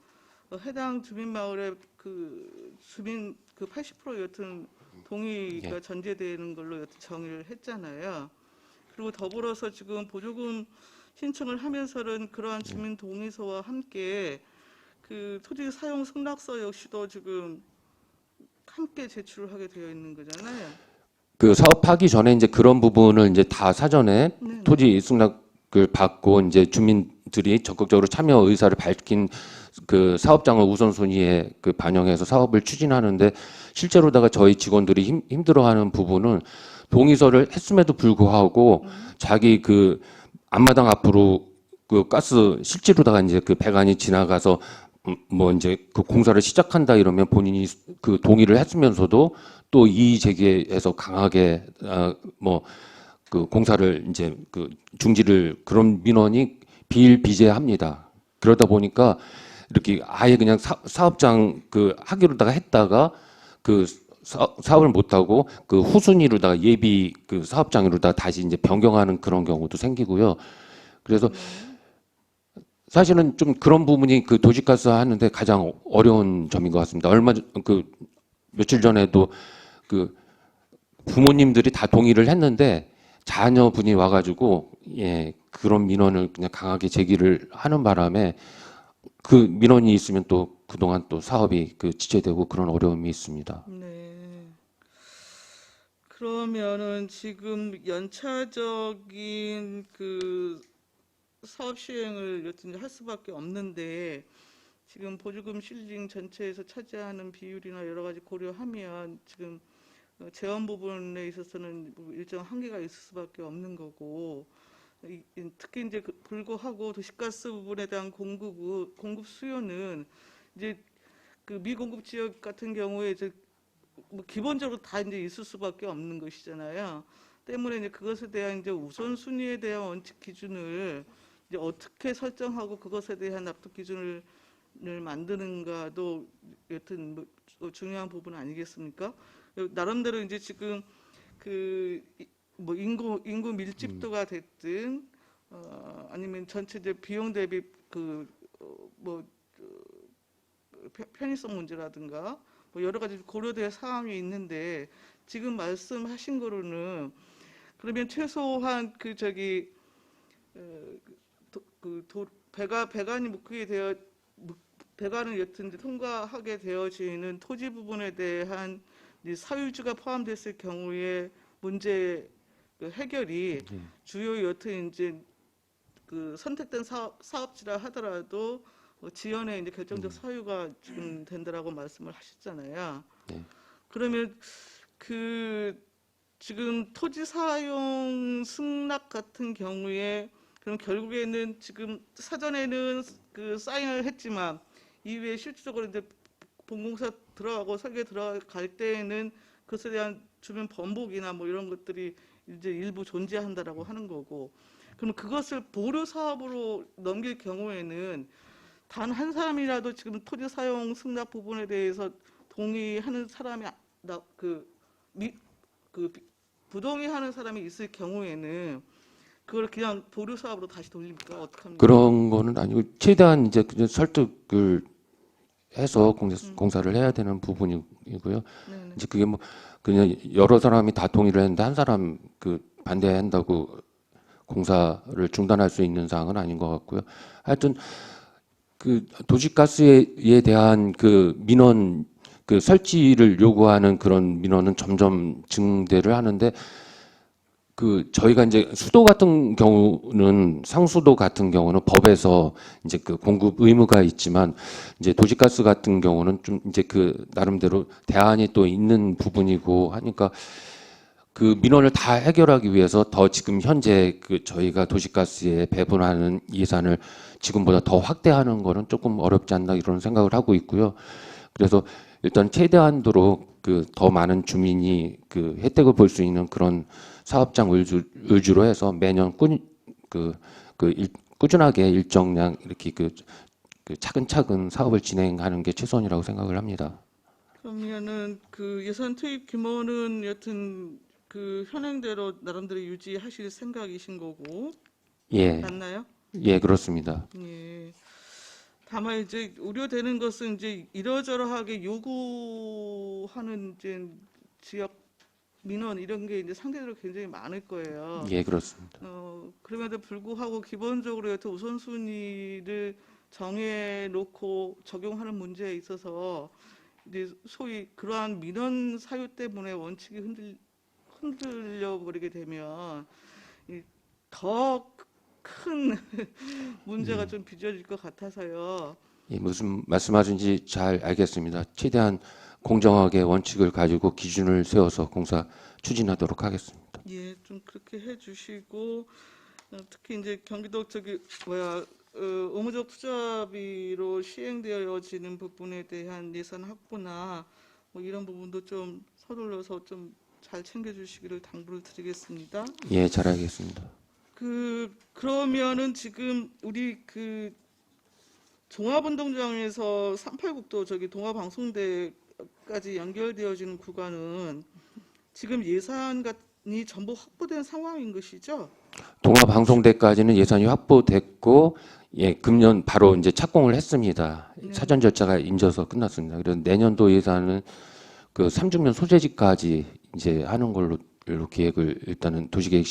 E: 해당 주민 마을의 그 주민 그 80% 여튼 동의가
B: 예.
E: 전제되는 걸로 여튼 정의를 했잖아요. 그리고 더불어서 지금 보조금 신청을 하면서는 그러한 주민 동의서와 함께 그 토지 사용 승낙서 역시도 지금 함께 제출을 하게 되어 있는 거잖아요.
B: 그 사업하기 전에 이제 그런 부분을 이제 다 사전에
E: 네.
B: 토지 승낙을 받고 이제 주민들이 적극적으로 참여 의사를 밝힌 그 사업장을 우선순위에 그 반영해서 사업을 추진하는데 실제로다가 저희 직원들이 힘들어하는 부분은 동의서를 했음에도 불구하고 자기 그 앞마당 앞으로 그 가스 실제로다가 이제 그 배관이 지나가서 뭐 이제 그 공사를 시작한다 이러면 본인이 그 동의를 했으면서도 또 이의 제기해서 강하게 뭐 그 공사를 이제 그 중지를 그런 민원이 비일비재합니다. 그러다 보니까 이렇게 아예 그냥 사업장 그 하기로다가 했다가 그 사업을 못하고 그 후순위로다가 예비 그 사업장으로다가 다시 이제 변경하는 그런 경우도 생기고요. 그래서 사실은 좀 그런 부분이 그 도시가스 하는데 가장 어려운 점인 것 같습니다. 그 며칠 전에도 그 부모님들이 다 동의를 했는데 자녀분이 와가지고 예 그런 민원을 그냥 강하게 제기를 하는 바람에 그 민원이 있으면 또 그동안 또 사업이 그 지체되고 그런 어려움이 있습니다.
E: 네. 그러면은 지금 연차적인 그 사업 시행을 여튼 할 수밖에 없는데 지금 보조금 실링 전체에서 차지하는 비율이나 여러 가지 고려하면 지금 재원 부분에 있어서는 일정 한계가 있을 수밖에 없는 거고 특히 이제 불구하고 도시가스 부분에 대한 공급 수요는 이제 그 미공급 지역 같은 경우에 이제 뭐 기본적으로 다 이제 있을 수밖에 없는 것이잖아요. 때문에 이제 그것에 대한 이제 우선순위에 대한 원칙 기준을 이제 어떻게 설정하고 그것에 대한 납득 기준을 만드는가도 여튼 뭐 중요한 부분 아니겠습니까? 나름대로 이제 지금 그 뭐 인구 밀집도가 됐든 아니면 전체 이제 비용 대비 그 뭐 편의성 문제라든가 뭐 여러 가지 고려될 사항이 있는데 지금 말씀하신 거로는 그러면 최소한 그 저기 배관이 묶게 되어 배관을 여튼 통과하게 되어지는 토지 부분에 대한 사유지가 포함됐을 경우에 문제 그 해결이 주요 여튼 이제 그 선택된 사업지라 하더라도 지연의 이제 결정적 사유가 지금 된다라고 말씀을 하셨잖아요.
B: 네.
E: 그러면 그 지금 토지 사용 승낙 같은 경우에 그럼 결국에는 지금 사전에는 그 사인을 했지만 이후에 실질적으로 이제 본공사 들어가고 설계 들어갈 때에는 그것에 대한 주변 번복이나 뭐 이런 것들이 이제 일부 존재한다라고 하는 거고, 그럼 그것을 보류 사업으로 넘길 경우에는 단 한 사람이라도 지금 토지 사용 승낙 부분에 대해서 동의하는 사람이 부동의하는 사람이 있을 경우에는 그걸 그냥 보류 사업으로 다시 돌립니까? 어떻게 합니까?
B: 그런 거는 아니고 최대한 이제 그냥 설득을 해서 공사를 해야 되는 부분이고요.
E: 네네.
B: 이제 그게 뭐 그냥 여러 사람이 다 동의를 했는데 한 사람 그 반대한다고 공사를 중단할 수 있는 사항은 아닌 것 같고요. 하여튼 그 도시가스에 대한 그 민원 그 설치를 요구하는 그런 민원은 점점 증대를 하는데 그 저희가 이제 수도 같은 경우는 상수도 같은 경우는 법에서 이제 그 공급 의무가 있지만 이제 도시가스 같은 경우는 좀 이제 그 나름대로 대안이 또 있는 부분이고 하니까 그 민원을 다 해결하기 위해서 더 지금 현재 그 저희가 도시가스에 배분하는 예산을 지금보다 더 확대하는 거는 조금 어렵지 않나 이런 생각을 하고 있고요. 그래서 일단 최대한도로 그 더 많은 주민이 그 혜택을 볼 수 있는 그런 사업장 위주로 해서 매년 꾸준하게 일정량 이렇게 그 차근차근 사업을 진행하는 게 최선이라고 생각을 합니다.
E: 그러면은 그 예산 투입 규모는 여튼 그 현행대로 나름대로 유지하실 생각이신 거고
B: 예,
E: 맞나요?
B: 예, 그렇습니다.
E: 예. 다만 이제 우려되는 것은 이제 이러저러하게 요구하는 이제 지역 민원 이런 게 이제 상대적으로 굉장히 많을 거예요.
B: 예, 그렇습니다.
E: 그럼에도 불구하고 기본적으로 여튼 우선순위를 정해놓고 적용하는 문제에 있어서 이제 소위 그러한 민원 사유 때문에 원칙이 흔들려 버리게 되면 더 큰 문제가 좀 빚어질 것 같아서요.
B: 예, 무슨 말씀하신지 잘 알겠습니다. 최대한 공정하게 원칙을 가지고 기준을 세워서 공사 추진하도록 하겠습니다.
E: 예, 좀 그렇게 해주시고 특히 이제 경기도 의무적 투자비로 시행되어지는 부분에 대한 예산 확보나 뭐 이런 부분도 좀 서둘러서 좀 잘 챙겨주시기를 당부를 드리겠습니다.
B: 예, 잘 알겠습니다.
E: 그러면은 지금 우리 그 종합운동장에서 38국도 저기 동화방송대까지 연결되어지는 구간은 지금 예산이 전부 확보된 상황인 것이죠?
B: 동화방송대까지는 예산이 확보됐고, 예, 금년 바로 이제 착공을 했습니다.
E: 네.
B: 사전 절차가 인져서 끝났습니다. 그래서 내년도 예산은 그 삼중면 소재지까지 이제 하는 걸로 계획을 일단은 도시계획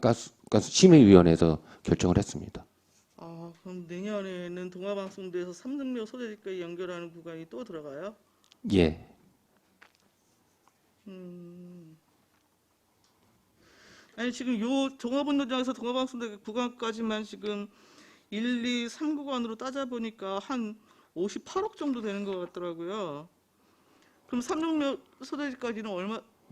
B: 가스 심의위원회에서 결정을 했습니다.
E: 아, 그럼 내년에는 동화방송대에서 삼등면 소재지까지 연결하는 구간이 또 들어가요?
B: 예,
E: 아니 지금 요 종합운동장에서 동화방송대 구간까지만 지금 1, 2, 3구간으로 따져보니까 한 58억 정도 되는 것 같더라고요. 그럼 삼등면 소재지까지는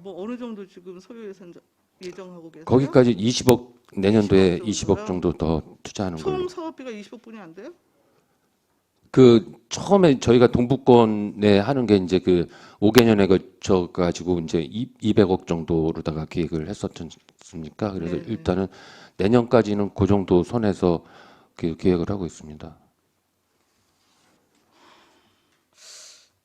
E: 어느 정도 지금 소요 예산 예정하고 계세요?
B: 거기까지 20억 내년도에
E: 20억
B: 20억 정도 더 투자하는 걸로.
E: 총 사업비가 20억뿐이 안 돼요?
B: 그 처음에 저희가 동북권에 하는 게 이제 그 5개년에 걸쳐 가지고 이제 200억 정도로다가 계획을 했었지 않습니까? 그래서
E: 네네.
B: 일단은 내년까지는 그 정도 선에서 그 계획을 하고 있습니다.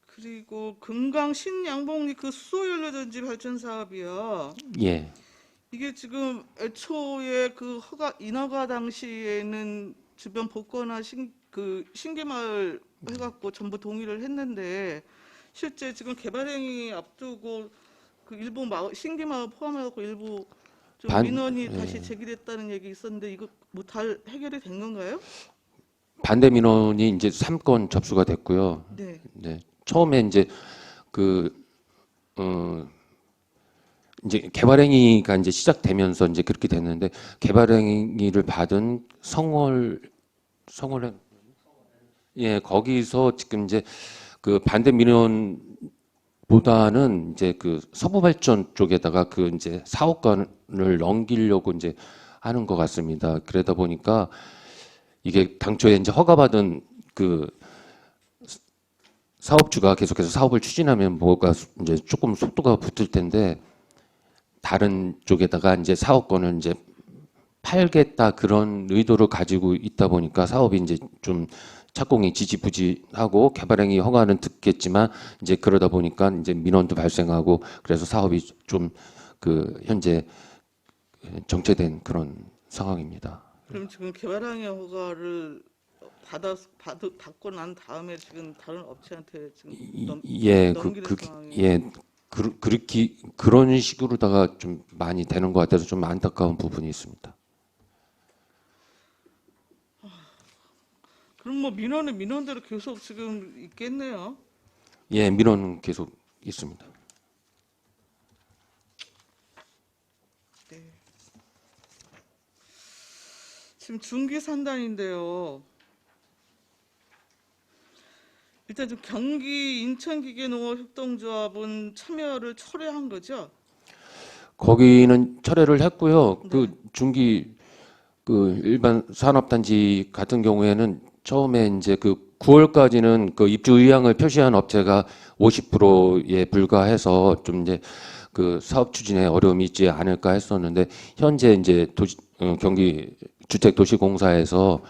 E: 그리고 금강 신양봉리 그 수소연료전지 발전 사업이요.
B: 예,
E: 이게 지금 애초에 그 인허가 당시에는 주변 복거나 신개마을 해갖고 전부 동의를 했는데 실제 지금 개발행위 앞두고 그 일부 신개마을 포함해갖고 일부 좀 민원이 다시 제기됐다는 얘기 있었는데 이거 뭐 다 해결이 된 건가요?
B: 반대 민원이 이제 3건 접수가 됐고요.
E: 네.
B: 네, 처음에 이제 이제 개발행위가 이제 시작되면서 이제 그렇게 됐는데 개발행위를 받은 예, 거기서 지금 이제 그 반대 민원보다는 이제 그 서부발전 쪽에다가 그 이제 사업권을 넘기려고 이제 하는 것 같습니다. 그러다 보니까 이게 당초에 이제 허가받은 그 사업주가 계속해서 사업을 추진하면 뭐가 이제 조금 속도가 붙을 텐데 다른 쪽에다가 이제 사업권을 이제 팔겠다 그런 의도를 가지고 있다 보니까 사업이 이제 좀 착공이 지지부진하고 개발행위 허가는 듣겠지만 이제 그러다 보니까 이제 민원도 발생하고 그래서 사업이 좀 그 현재 정체된 그런 상황입니다.
E: 그럼 지금 개발행위 허가를 받고 난 다음에 지금 다른 업체한테 지금 넘기는 상황이에요?
B: 그렇게 그런 식으로다가 좀 많이 되는 것 같아서 좀 안타까운 부분이 있습니다.
E: 그럼 뭐 민원은 민원대로 계속 지금 있겠네요.
B: 예, 민원은 계속 있습니다.
E: 네. 지금 중기 산단인데요. 일단 좀 경기 인천기계농업협동조합은 참여를 철회한 거죠?
B: 거기는 철회를 했고요.
E: 네.
B: 그 중기 그 일반 산업단지 같은 경우에는 처음에 이제 그 9월까지는 그 입주 의향을 표시한 업체가 50%에 불과해서 좀 이제 그 사업 추진에 어려움이 있지 않을까 했었는데 현재 이제 경기 주택도시공사에서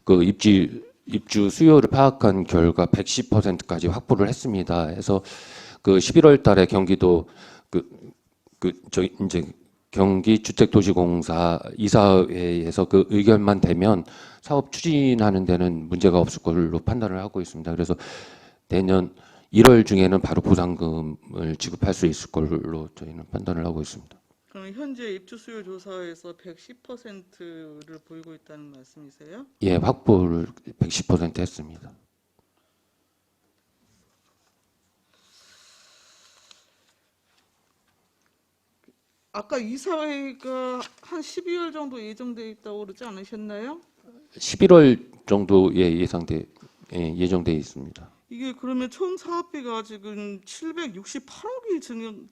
B: 그 입주 수요를 파악한 결과 110%까지 확보를 했습니다. 해서 그 11월 달에 경기도 저희 이제 경기주택도시공사 이사회에서 그 의결만 되면 사업 추진하는 데는 문제가 없을 걸로 판단을 하고 있습니다. 그래서 내년 1월 중에는 바로 보상금을 지급할 수 있을 걸로 저희는 판단을 하고 있습니다.
E: 그럼 현재 입주 수요 조사에서 110%를 보이고 있다는 말씀이세요?
B: 예, 확보를 110% 했습니다.
E: 아까 이사회가 한 12월 정도 예정돼 있다고 그러지 않으셨나요?
B: 11월 정도에 예정돼 있습니다.
E: 이게 그러면 총 사업비가 지금 768억이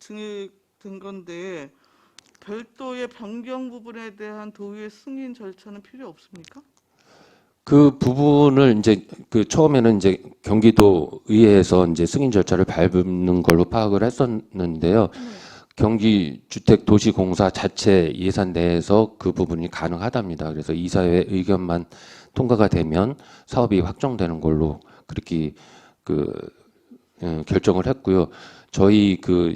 E: 증액된 건데 별도의 변경 부분에 대한 도의회 승인 절차는 필요 없습니까?
B: 그 부분을 이제 그 처음에는 이제 경기도 의회에서 이제 승인 절차를 밟는 걸로 파악을 했었는데요. 경기주택도시공사 자체 예산 내에서 그 부분이 가능하답니다. 그래서 이사회 의견만 통과가 되면 사업이 확정되는 걸로 그렇게 결정을 했고요. 저희 그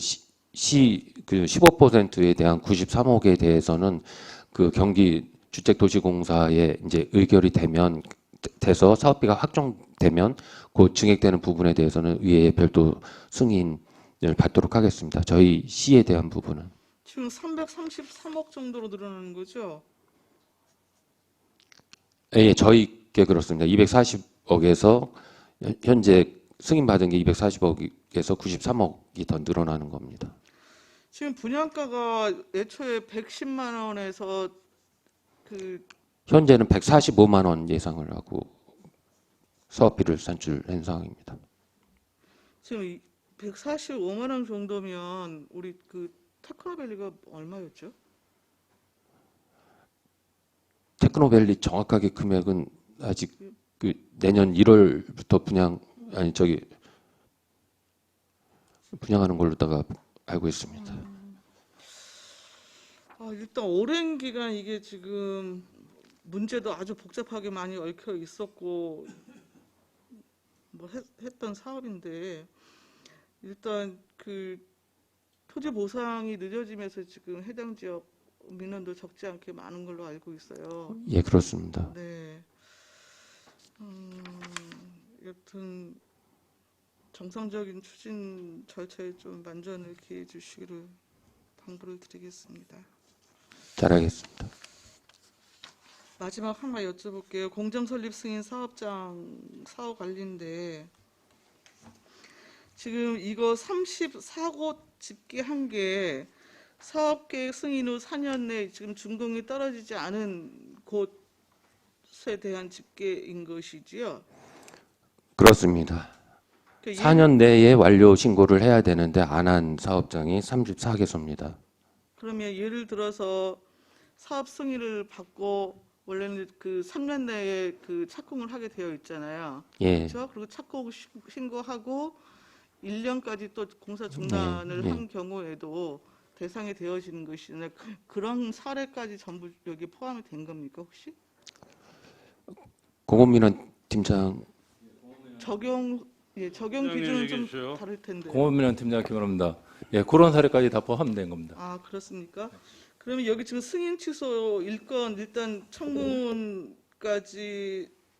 B: 15%에 대한 93억에 대해서는 그 경기주택도시공사에 이제 의결이 돼서 사업비가 확정되면 그 증액되는 부분에 대해서는 의회에 별도 승인을 받도록 하겠습니다. 저희 시에 대한 부분은.
E: 지금 333억 정도로 늘어나는 거죠?
B: 예, 저희께 그렇습니다. 240억에서 현재 승인받은 게 240억에서 93억이 더 늘어나는 겁니다.
E: 지금 분양가가 애초에 110만 원에서
B: 현재는 145만 원 예상을 하고 사업비를 산출한 상황입니다.
E: 지금 145만 원 정도면 우리 그 테크노밸리가 얼마였죠?
B: 테크노밸리 정확하게 금액은 아직 그 내년 1월부터 분양하는 걸로다가 알고 있습니다.
E: 일단 오랜 기간 이게 지금 문제도 아주 복잡하게 많이 얽혀 있었고 뭐 했던 사업인데 일단 그 토지 보상이 늦어지면서 지금 해당 지역 민원도 적지 않게 많은 걸로 알고 있어요.
B: 예, 그렇습니다.
E: 네. 여튼 정상적인 추진 절차에 좀 만전을 기해 주시기를 당부를 드리겠습니다.
B: 잘하겠습니다.
E: 마지막 하나 여쭤볼게요. 공정 설립 승인 사업장 사업 관리인데 지금 이거 34곳 집계한 게 사업계획 승인 후 4년 내 지금 준공이 떨어지지 않은 곳에 대한 집계인 것이지요?
B: 그렇습니다.
E: 그러니까
B: 4년 내에 완료 신고를 해야 되는데 안 한 사업장이 34개소입니다.
E: 그러면 예를 들어서 사업 승인을 받고 원래는 그 3년 내에 그 착공을 하게 되어 있잖아요.
B: 예.
E: 그렇죠? 그리고 착공 신고하고 1년까지 또 공사 중단을
B: 네,
E: 한 경우에도 대상이 되어지는 것이네. 그런 사례까지 전부 여기 포함이 된 겁니까 혹시?
B: 공업민원 팀장.
E: 적용
A: 팀장님
E: 기준은 좀
A: 얘기해 주세요.
E: 다를 텐데.
F: 공업민원 팀장 김원호입니다. 예, 그런 사례까지 다 포함된 겁니다.
E: 아 그렇습니까? 그러면 여기 지금 승인 취소 1건 일단 청문까지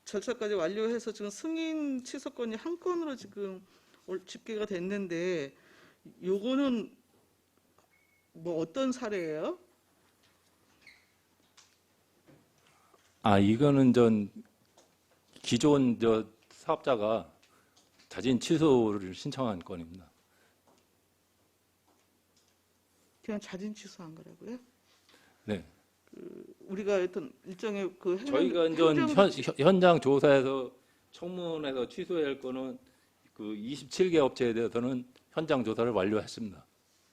E: 절차까지 완료해서 지금 승인 취소건이 한 건으로 지금 집계가 됐는데 요거는 뭐 어떤 사례예요?
F: 이거는 기존 사업자가 자진 취소를 신청한 건입니다.
E: 그냥 자진 취소한 거라고요?
F: 네.
E: 우리가 어떤 일정의 그
F: 저희가 이제 현장 조사에서 청문에서 취소해야 할 거는 그 27개 업체에 대해서는 현장 조사를 완료했습니다.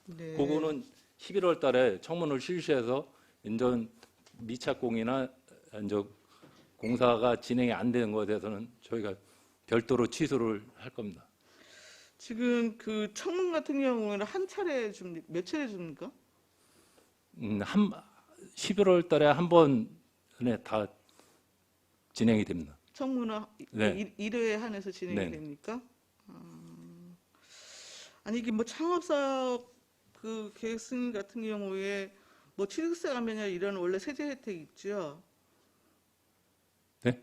E: 네.
F: 그거는 11월 달에 청문을 실시해서 인전 미착공이나 이제 공사가 진행이 안 되는 것에 대해서는 저희가 별도로 취소를 할 겁니다.
E: 지금 그 청문 같은 경우에는 한 차례 줍니까? 몇 차례 줍니까?
F: 11월 달에 한 번에 다 진행이 됩니다.
E: 청문은
F: 네.
E: 1회에 한해서 진행이
F: 네.
E: 됩니까? 아니 이게 뭐 창업사업 그 계획 승인 같은 경우에 뭐 취득세 감면이나 이런 원래 세제 혜택이 있죠.
F: 네?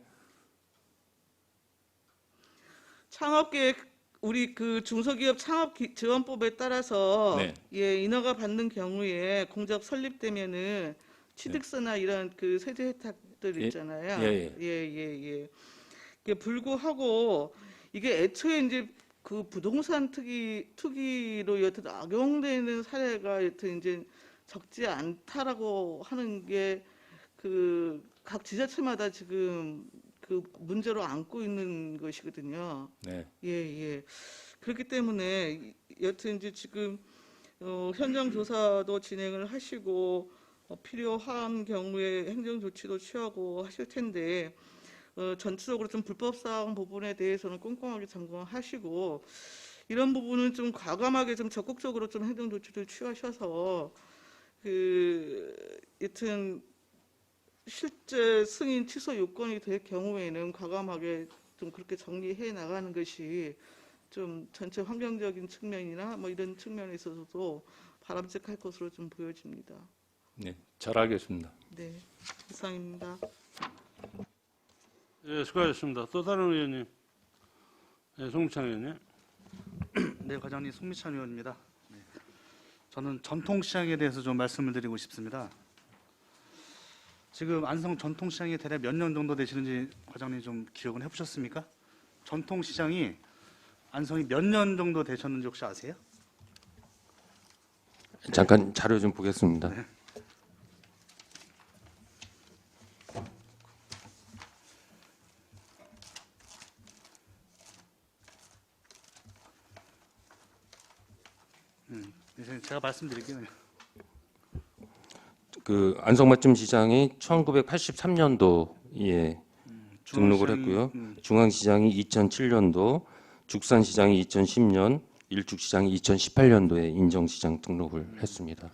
E: 창업계획 우리 그 중소기업 창업지원법에 따라서
F: 네.
E: 예 인허가 받는 경우에 공작 설립되면은 취득세나 이런 그 세제 혜택들
F: 예,
E: 있잖아요.
F: 예,
E: 예. 이게 불구하고 이게 애초에 이제 그 부동산 투기로 여튼 악용되는 사례가 여튼 이제 적지 않다라고 하는 게 그 각 지자체마다 지금 그 문제로 안고 있는 것이거든요.
F: 네.
E: 예. 그렇기 때문에 여튼 이제 지금 현장 조사도 진행을 하시고 필요한 경우에 행정 조치도 취하고 하실 텐데 전체적으로 좀 불법 사항 부분에 대해서는 꼼꼼하게 점검하시고 이런 부분은 좀 과감하게 좀 적극적으로 좀 행정 조치를 취하셔서 그 여튼 실제 승인 취소 요건이 될 경우에는 과감하게 좀 그렇게 정리해 나가는 것이 좀 전체 환경적인 측면이나 뭐 이런 측면에 있어서도 바람직할 것으로 좀 보여집니다.
F: 네, 잘 알겠습니다.
E: 네, 이상입니다.
A: 예, 수고하셨습니다. 또 다른 의원님. 예, 송미찬 의원님.
G: 네, 과장님 송미찬 의원입니다. 네. 저는 전통시장에 대해서 좀 말씀을 드리고 싶습니다. 지금 안성 전통시장이 대략 몇 년 정도 되시는지 과장님 좀 기억은 해보셨습니까? 전통시장이 안성이 몇 년 정도 되셨는지 혹시 아세요?
B: 잠깐 자료 좀 보겠습니다.
G: 네, 제가 말씀드릴게요.
B: 그 안성맞춤 시장이 1983년도에 등록을 했고요. 중앙시장이 2007년도, 죽산시장이 2010년, 일축시장이 2018년도에 인정시장 등록을 했습니다.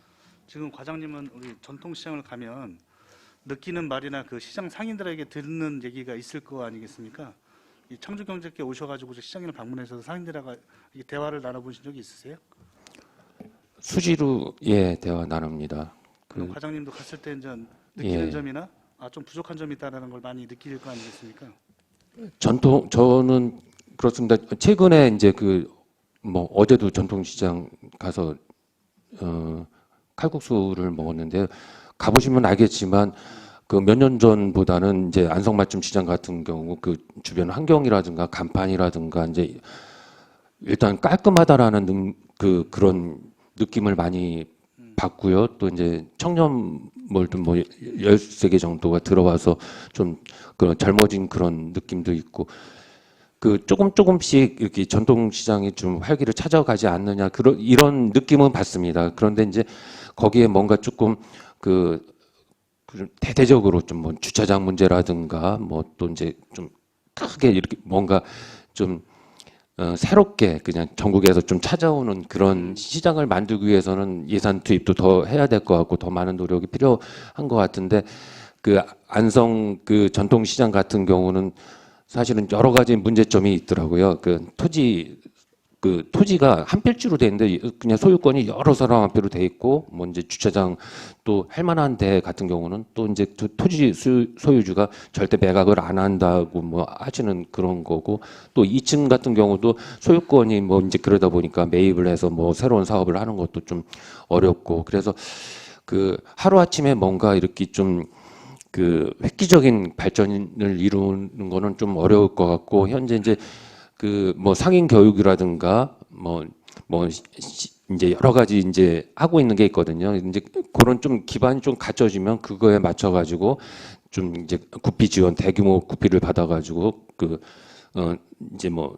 G: 지금 과장님은 우리 전통시장을 가면 느끼는 말이나 그 시장 상인들에게 듣는 얘기가 있을 거 아니겠습니까? 이 청주경제께 오셔가지고 시장을 방문해서 상인들하고 이렇게 대화를 나눠보신 적이 있으세요?
B: 수시로 대화 나눕니다.
G: 그럼 과장님도 갔을 때 이제 느끼는
B: 예.
G: 점이나 좀 부족한 점이 있다는 걸 많이 느낄 거 아니겠습니까?
B: 저는 그렇습니다. 최근에 이제 어제도 전통시장 가서 칼국수를 먹었는데 가보시면 알겠지만 그 몇 년 전보다는 이제 안성맞춤 시장 같은 경우 그 주변 환경이라든가 간판이라든가 이제 일단 깔끔하다라는 그런 느낌을 많이 받고요. 또 이제 청년몰도 뭐 13개 정도가 들어와서 좀 그런 젊어진 그런 느낌도 있고 그 조금씩 이렇게 전통시장이 좀 활기를 찾아가지 않느냐 이런 느낌은 받습니다. 그런데 이제 거기에 뭔가 조금 대대적으로 좀 뭐 주차장 문제라든가 뭐 또 이제 좀 크게 이렇게 뭔가 좀 새롭게 그냥 전국에서 좀 찾아오는 그런 시장을 만들기 위해서는 예산 투입도 더 해야 될 것 같고 더 많은 노력이 필요한 것 같은데 그 안성 그 전통시장 같은 경우는 사실은 여러 가지 문제점이 있더라고요. 그 토지가 한 필지로 돼 있는데 그냥 소유권이 여러 사람 한표로 돼 있고 뭐 이제 주차장 또 할 만한 데 같은 경우는 또 이제 토지 소유주가 절대 매각을 안 한다고 뭐 하시는 그런 거고 또 2층 같은 경우도 소유권이 뭐 이제 그러다 보니까 매입을 해서 뭐 새로운 사업을 하는 것도 좀 어렵고 그래서 그 하루아침에 뭔가 이렇게 좀 그 획기적인 발전을 이루는 거는 좀 어려울 것 같고, 현재 이제 그 뭐 상인 교육이라든가 이제 여러 가지 이제 하고 있는 게 있거든요. 이제 그런 좀 기반이 좀 갖춰지면 그거에 맞춰 가지고 좀 이제 구피 지원, 대규모 구피를 받아 가지고 이제 그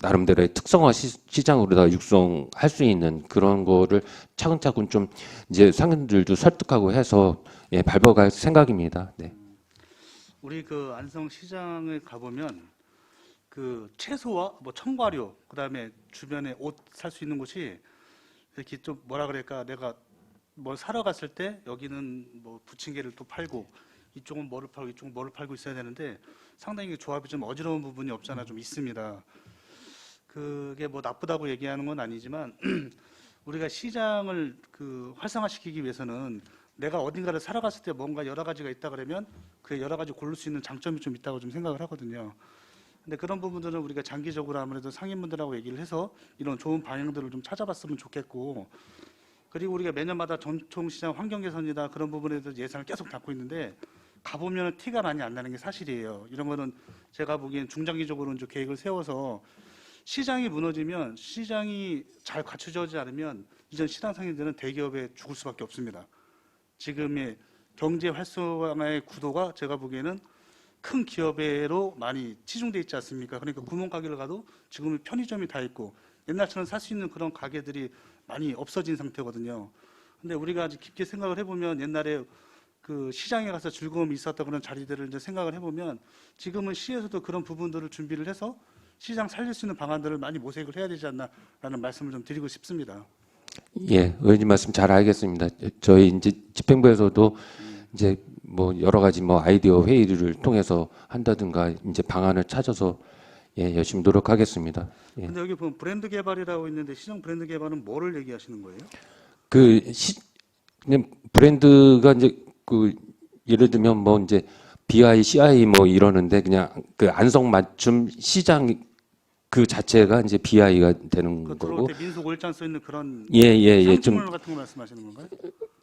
B: 나름대로의 특성화 시장으로다 육성할 수 있는 그런 거를 차근차근 좀 이제 상인들도 설득하고 해서 예, 밟아갈 생각입니다. 네.
G: 우리 그 안성 시장을 가보면 그 채소와 뭐 청과류, 그다음에 주변에 옷 살 수 있는 곳이 이렇게 좀 뭐라 그럴까, 내가 뭘 사러 갔을 때 여기는 뭐 부침개를 또 팔고 이쪽은 뭐를 팔고 이쪽은 뭐를 팔고 있어야 되는데 상당히 조합이 좀 어지러운 부분이 없잖아 좀 있습니다. 그게 뭐 나쁘다고 얘기하는 건 아니지만 우리가 시장을 그 활성화시키기 위해서는 내가 어딘가를 사러 갔을 때 뭔가 여러 가지가 있다 그러면 그 여러 가지 고를 수 있는 장점이 좀 있다고 좀 생각을 하거든요. 근데 그런 부분들은 우리가 장기적으로 아무래도 상인분들하고 얘기를 해서 이런 좋은 방향들을 좀 찾아봤으면 좋겠고, 그리고 우리가 매년마다 전통시장 환경 개선이다 그런 부분에 대해서 예산을 계속 담고 있는데 가보면 티가 많이 안 나는 게 사실이에요. 이런 거는 제가 보기엔 중장기적으로 이제 계획을 세워서 시장이 무너지면, 시장이 잘 갖춰지지 않으면 이전 시장 상인들은 대기업에 죽을 수밖에 없습니다. 지금의 경제 활성화의 구도가 제가 보기에는 큰 기업으로 많이 치중돼 있지 않습니까? 그러니까 구멍가게를 가도 지금은 편의점이 다 있고 옛날처럼 살 수 있는 그런 가게들이 많이 없어진 상태거든요. 근데 우리가 아주 깊게 생각을 해보면 옛날에 그 시장에 가서 즐거움이 있었던 그런 자리들을 이제 생각을 해보면 지금은 시에서도 그런 부분들을 준비를 해서 시장 살릴 수 있는 방안들을 많이 모색을 해야 되지 않나라는 말씀을 좀 드리고 싶습니다.
B: 예, 의원님 말씀 잘 알겠습니다. 저희 이제 집행부에서도 이제 뭐 여러 가지 뭐 아이디어 회의를 통해서 한다든가 이제 방안을 찾아서 예, 열심히 노력하겠습니다. 예.
G: 근데 여기 보면 브랜드 개발이라고 있는데 시장 브랜드 개발은 뭐를 얘기하시는 거예요?
B: 그냥 브랜드가 이제 그 예를 들면 뭐 이제 BI, CI 뭐 이러는데 그냥 그 안성 맞춤 시장 그 자체가 이제 BI가 되는
G: 그 들어올
B: 거고.
G: 때 민속 올짠 써 있는 그런
B: 예, 좀
G: 상징물 같은 거 말씀하시는 건가요?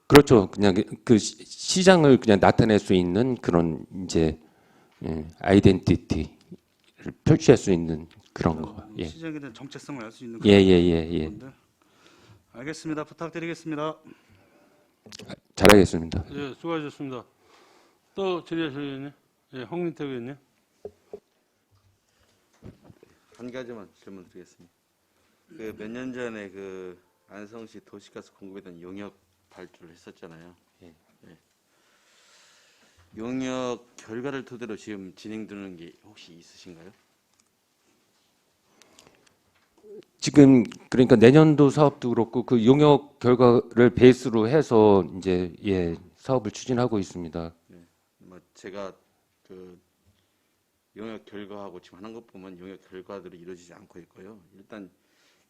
B: 그렇죠. 그냥 그 시장을 그냥 나타낼 수 있는 그런 이제 아이덴티티를 표시할 수 있는 그런 거. 예.
G: 시장에 대한 정체성을 알 수 있는
B: 예,
G: 그런
B: 예.
G: 부분들. 알겠습니다. 부탁드리겠습니다.
B: 잘하겠습니다.
A: 예, 수고하셨습니다. 또 질의하실 의원님? 예, 홍민택 의원님.
H: 한 가지만 질문 드리겠습니다. 그 몇 년 전에 그 안성시 도시가스 공급에 대한 용역 발주를 했었잖아요. 예. 용역 결과를 토대로 지금 진행되는 게 혹시 있으신가요?
B: 지금 그러니까 내년도 사업도 그렇고 그 용역 결과를 베이스로 해서 이제 예, 사업을 추진하고 있습니다.
H: 뭐 제가 그 용역 결과하고 지금 하는 것 보면 용역 결과들이 이루어지지 않고 있고요. 일단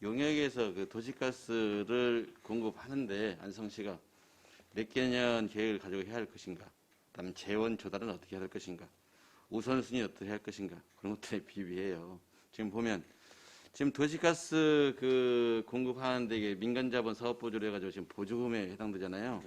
H: 용역에서 그 도시가스를 공급하는데 안성시가 몇 개년 계획을 가지고 해야 할 것인가, 그다음에 재원 조달은 어떻게 할 것인가, 우선순위 어떻게 할 것인가, 그런 것들에 비비해요. 지금 보면 지금 도시가스 그 공급하는데 이게 민간자본 사업보조를 해가지고 지금 보조금에 해당되잖아요.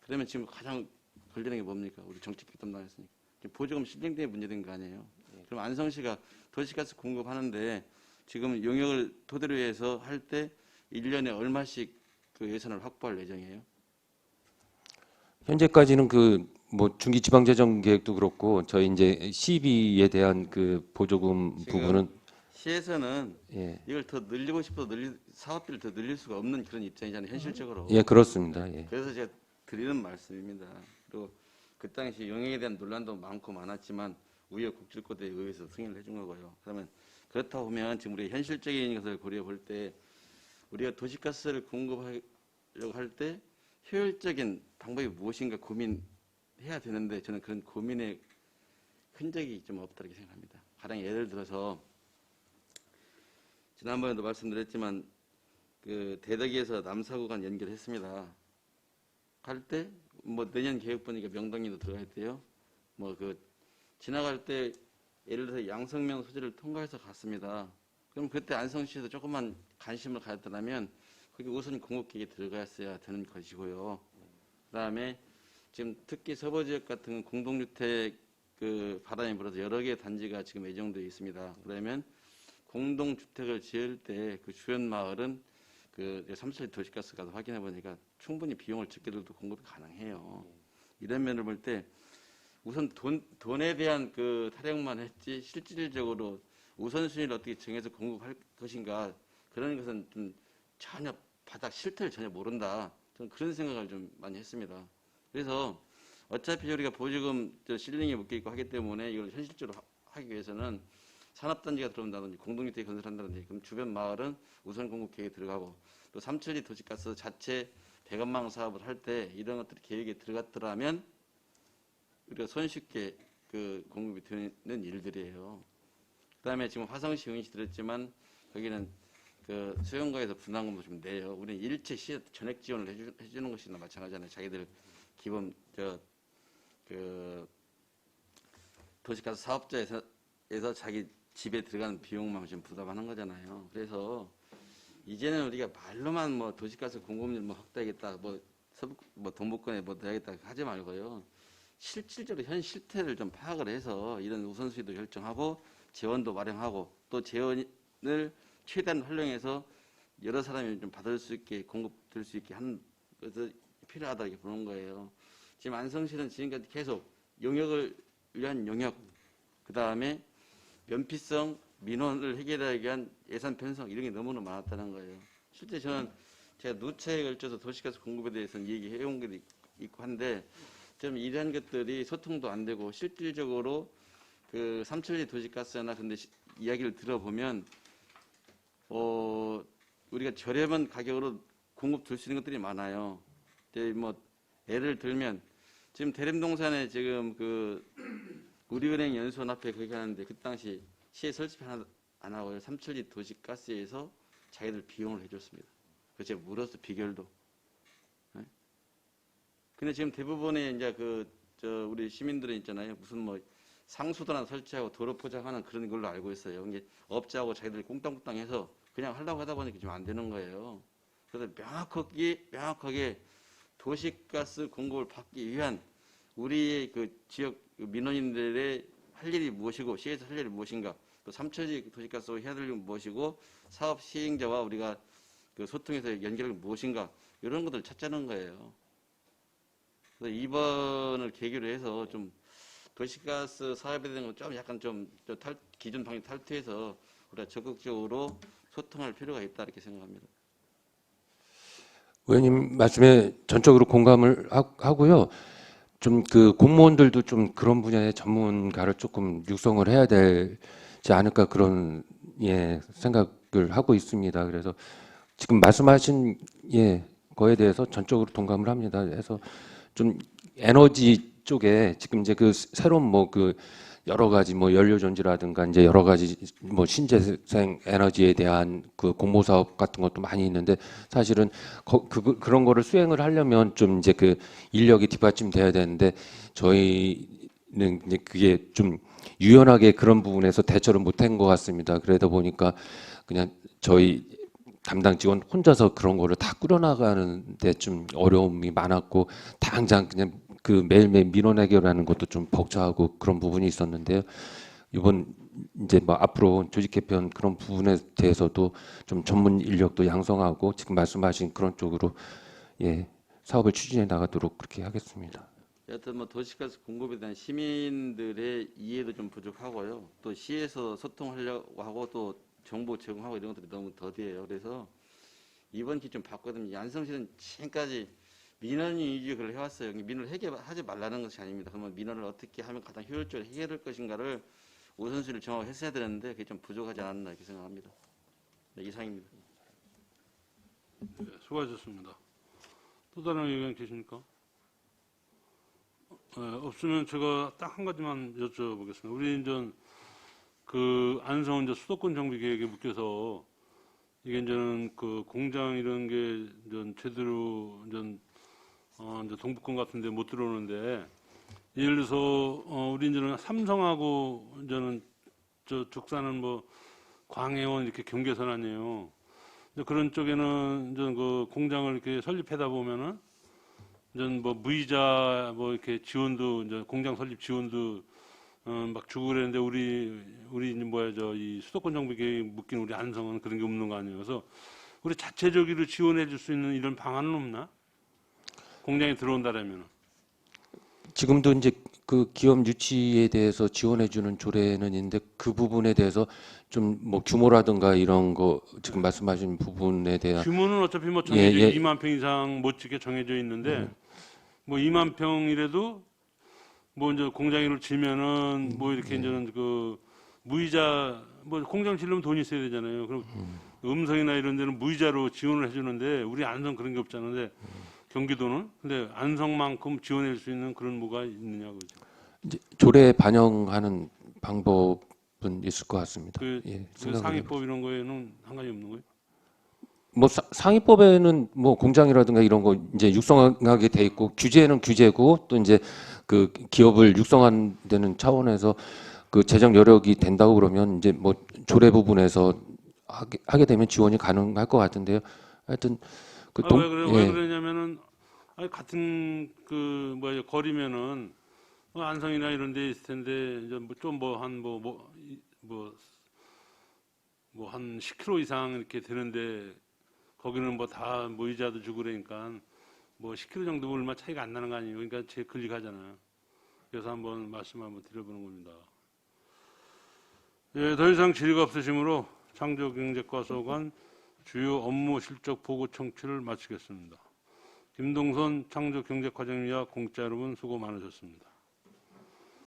H: 그러면 지금 가장 걸리는 게 뭡니까? 우리 정책 뒷담 나왔으니까 지금 보조금 실행 때문에 문제된 거 아니에요? 그럼 안성시가 도시가스 공급하는데 지금 용역을 토대로 해서 할 때 1년에 얼마씩 그 예산을 확보할 예정이에요?
B: 현재까지는 그 뭐 중기 지방 재정 계획도 그렇고 저희 이제 시비에 대한 그 보조금
H: 지금
B: 부분은
H: 시에서는
B: 예.
H: 이걸 더 늘리고 싶어도 사업비를 더 늘릴 수가 없는 그런 입장이잖아요, 현실적으로.
B: 예, 그렇습니다. 예.
H: 그래서 제가 드리는 말씀입니다. 그리고 그 당시 용역에 대한 논란도 많고 많았지만 우여곡절고대에 의해서 승인을 해준 거고요. 그러면 그렇다 보면 지금 우리가 현실적인 것을 고려해 볼 때 우리가 도시가스를 공급하려고 할 때 효율적인 방법이 무엇인가 고민해야 되는데 저는 그런 고민의 흔적이 좀 없다고 생각합니다. 가령 예를 들어서 지난번에도 말씀드렸지만 그 대덕에서 남사구간 연결했습니다. 갈 때 뭐 내년 계획 보니까 명동리도 들어갈 때요. 뭐 그 지나갈 때 예를 들어서 양성면 소재를 통과해서 갔습니다. 그럼 그때 안성시에서 조금만 관심을 가졌다면 거기 우선 공급계획에 들어갔어야 되는 것이고요. 그다음에 지금 특히 서부 지역 같은 공동주택 그 바람이 불어서 여러 개의 단지가 지금 예정되어 있습니다. 그러면 공동주택을 지을 때 그 주변 마을은 그 삼천리 도시가스 가서 확인해 보니까 충분히 비용을 적게 들도 공급이 가능해요. 이런 면을 볼 때 우선 돈에 대한 그 타령만 했지 실질적으로 우선순위를 어떻게 정해서 공급할 것인가 그런 것은 좀 전혀 바닥 실태를 전혀 모른다. 저는 그런 생각을 좀 많이 했습니다. 그래서 어차피 우리가 보조금 실링에 묶여 있고 하기 때문에 이걸 현실적으로 하기 위해서는 산업단지가 들어온다든지 공동주택 건설한다든지 그럼 주변 마을은 우선 공급 계획에 들어가고 또 삼천리 도시가스 자체 대건망 사업을 할 때 이런 것들이 계획에 들어갔더라면 우리가 손쉽게 그 공급이 되는 일들이에요. 그다음에 지금 화성시 응시 들었지만 거기는 그 수영가에서 분담금도 좀 내요. 우리는 일체 시에 전액 지원을 해주는 것이나 마찬가지잖아요. 자기들 기본 그 도시가스 사업자에서 자기 집에 들어가는 비용만 지금 부담하는 거잖아요. 그래서 이제는 우리가 말로만 뭐 도시가스 공급률 뭐 확대하겠다, 뭐 동북권에 뭐 넣어야겠다 하지 말고요. 실질적으로 현 실태를 좀 파악을 해서 이런 우선순위도 결정하고 재원도 마련하고 또 재원을 최대한 활용해서 여러 사람이 좀 받을 수 있게 공급될 수 있게 하는 것이 필요하다 이렇게 보는 거예요. 지금 안성시는 지금까지 계속 용역을 위한 용역, 그 다음에 면피성 민원을 해결하기 위한 예산 편성 이런 게 너무나 많았다는 거예요. 실제 저는 제가 누차에 걸쳐서 도시가스 공급에 대해서는 얘기해 온 게 있고 한데 좀 이러한 것들이 소통도 안 되고 실질적으로 그 삼천리 도시가스나 근데 이야기를 들어보면 우리가 저렴한 가격으로 공급될 수 있는 것들이 많아요. 뭐 예를 들면 지금 대림동산에 지금 그 우리은행 연수원 앞에 그렇게 하는데 그 당시 시에 설치 안 하고요. 삼천리 도시가스에서 자기들 비용을 해줬습니다. 그래서 제가 물어서 비결도. 네? 근데 지금 대부분의 이제 우리 시민들은 있잖아요. 무슨 뭐 상수도나 설치하고 도로 포장하는 그런 걸로 알고 있어요. 이게 업자하고 자기들이 꽁땅꽁땅 해서 그냥 하려고 하다 보니까 좀 안 되는 거예요. 그래서 명확하게 도시가스 공급을 받기 위한 우리의 그 지역 민원인들의 할 일이 무엇이고 시에서 할 일이 무엇인가 또 삼천리 도시가스 해야 될 일은 무엇이고 사업 시행자와 우리가 그 소통해서 연결할 무엇인가 이런 것들을 찾자는 거예요. 그래서 이번을 계기로 해서 좀 도시가스 사업에 대한 좀 약간 기존 방향 탈퇴해서 우리가 적극적으로 소통할 필요가 있다 이렇게 생각합니다.
B: 의원님 말씀에 전적으로 공감을 하고요. 좀 그 공무원들도 좀 그런 분야의 전문가를 조금 육성을 해야 되지 않을까 그런 생각을 하고 있습니다. 그래서 지금 말씀하신 거에 대해서 전적으로 동감을 합니다. 그래서 좀 에너지 쪽에 지금 이제 그 새로운 그 여러 가지 연료 전지라든가 이제 여러 가지 신재생 에너지에 대한 그 공모 사업 같은 것도 많이 있는데 사실은 그런 거를 수행을 하려면 좀 이제 그 인력이 뒷받침돼야 되는데 저희는 이제 그게 좀 유연하게 그런 부분에서 대처를 못한 것 같습니다. 그러다 보니까 그냥 저희 담당 직원 혼자서 그런 거를 다 꾸려나가는데 좀 어려움이 많았고 당장 그냥 그 매일매일 민원 해결하는 것도 좀 벅차고 그런 부분이 있었는데요. 이번 이제 앞으로 조직 개편 그런 부분에 대해서도 좀 전문 인력도 양성하고 지금 말씀하신 그런 쪽으로 사업을 추진해 나가도록 그렇게 하겠습니다.
H: 여하튼 도시가스 공급에 대한 시민들의 이해도 좀 부족하고요. 또 시에서 소통하려고 하고 또 정보 제공하고 이런 것들이 너무 더디해요. 그래서 이번 기 좀 봤거든요. 안성시는 지금까지 민원 위주를 해왔어요. 민원을 해결하지 말라는 것이 아닙니다. 그러면 민원을 어떻게 하면 가장 효율적으로 해결할 것인가를 우선순위를 정하고 했어야 되는데 그게 좀 부족하지 않았나 이렇게 생각합니다. 네, 이상입니다.
A: 네, 수고하셨습니다. 또 다른 의견 계십니까? 없으면 제가 딱 한 가지만 여쭤보겠습니다. 우리 이제 그 안성 이제 수도권 정비 계획에 묶여서 이게 이제는 그 공장 이런 게 이제 제대로 이제 동북권 같은데 못 들어오는데 예를 들어서 우리 이제는 삼성하고 이제는 적사는 광해원 이렇게 경계선 아니에요. 그런 쪽에는 이제 그 공장을 이렇게 설립하다 보면은 이제 뭐 무이자 뭐 이렇게 지원도 이제 공장 설립 지원도 막 주고 그랬는데 우리 뭐야 이 수도권 정비 계획 묶인 우리 안성은 그런 게 없는 거 아니에요. 그래서 우리 자체적으로 지원해 줄 수 있는 이런 방안은 없나? 공장에 들어온다라면.
B: 지금도 이제 그 기업 유치에 대해서 지원해주는 조례는 있는데 그 부분에 대해서 좀 뭐 규모라든가 이런 거 지금 말씀하신 부분에 대한
A: 규모는 어차피 뭐 정해져
B: 예.
A: 2만 평 이상 못 짓게 정해져 있는데 뭐 2만 평이라도 뭐 이제 공장을 지면은 뭐 이렇게 이제는 그 무이자 뭐 공장 지려면 돈이 있어야 되잖아요. 그럼 음성이나 이런 데는 무이자로 지원을 해주는데 우리 안성 그런 게 없잖아요. 근데 경기도는 근데 안성만큼 지원할 수 있는 그런 뭐가 있느냐 그죠?
B: 이제 조례에 반영하는 방법은 있을 것 같습니다.
A: 그,
B: 예,
A: 그
B: 생각을
A: 상위법 이런 거에는 상관이 없는 거예요?
B: 뭐 상위법에는 뭐 공장이라든가 이런 거 이제 육성하게 돼 있고 규제는 규제고 또 이제 그 기업을 육성하는 데는 차원에서 그 재정 여력이 된다고 그러면 이제 뭐 조례 부분에서 하게 되면 지원이 가능할 것 같은데요. 하여튼 그
A: 왜 그래? 왜
B: 예.
A: 그러냐면은 아니, 같은 그 뭐야 거리면은 뭐 안성이나 이런 데 있을 텐데 이제 좀 뭐 한 한 10km 이상 이렇게 되는데 거기는 뭐 다 무이자도 주고 그러니까 뭐 10km 정도 얼마 차이가 안 나는 거 아니에요. 그러니까 제일 클릭하잖아요. 그래서 한번 말씀 한번 드려보는 겁니다. 예, 더 이상 질의가 없으시므로 창조경제과소관 주요 업무 실적 보고 청취를 마치겠습니다. 김동선 창조경제과장님과 공짜 여러분 수고 많으셨습니다.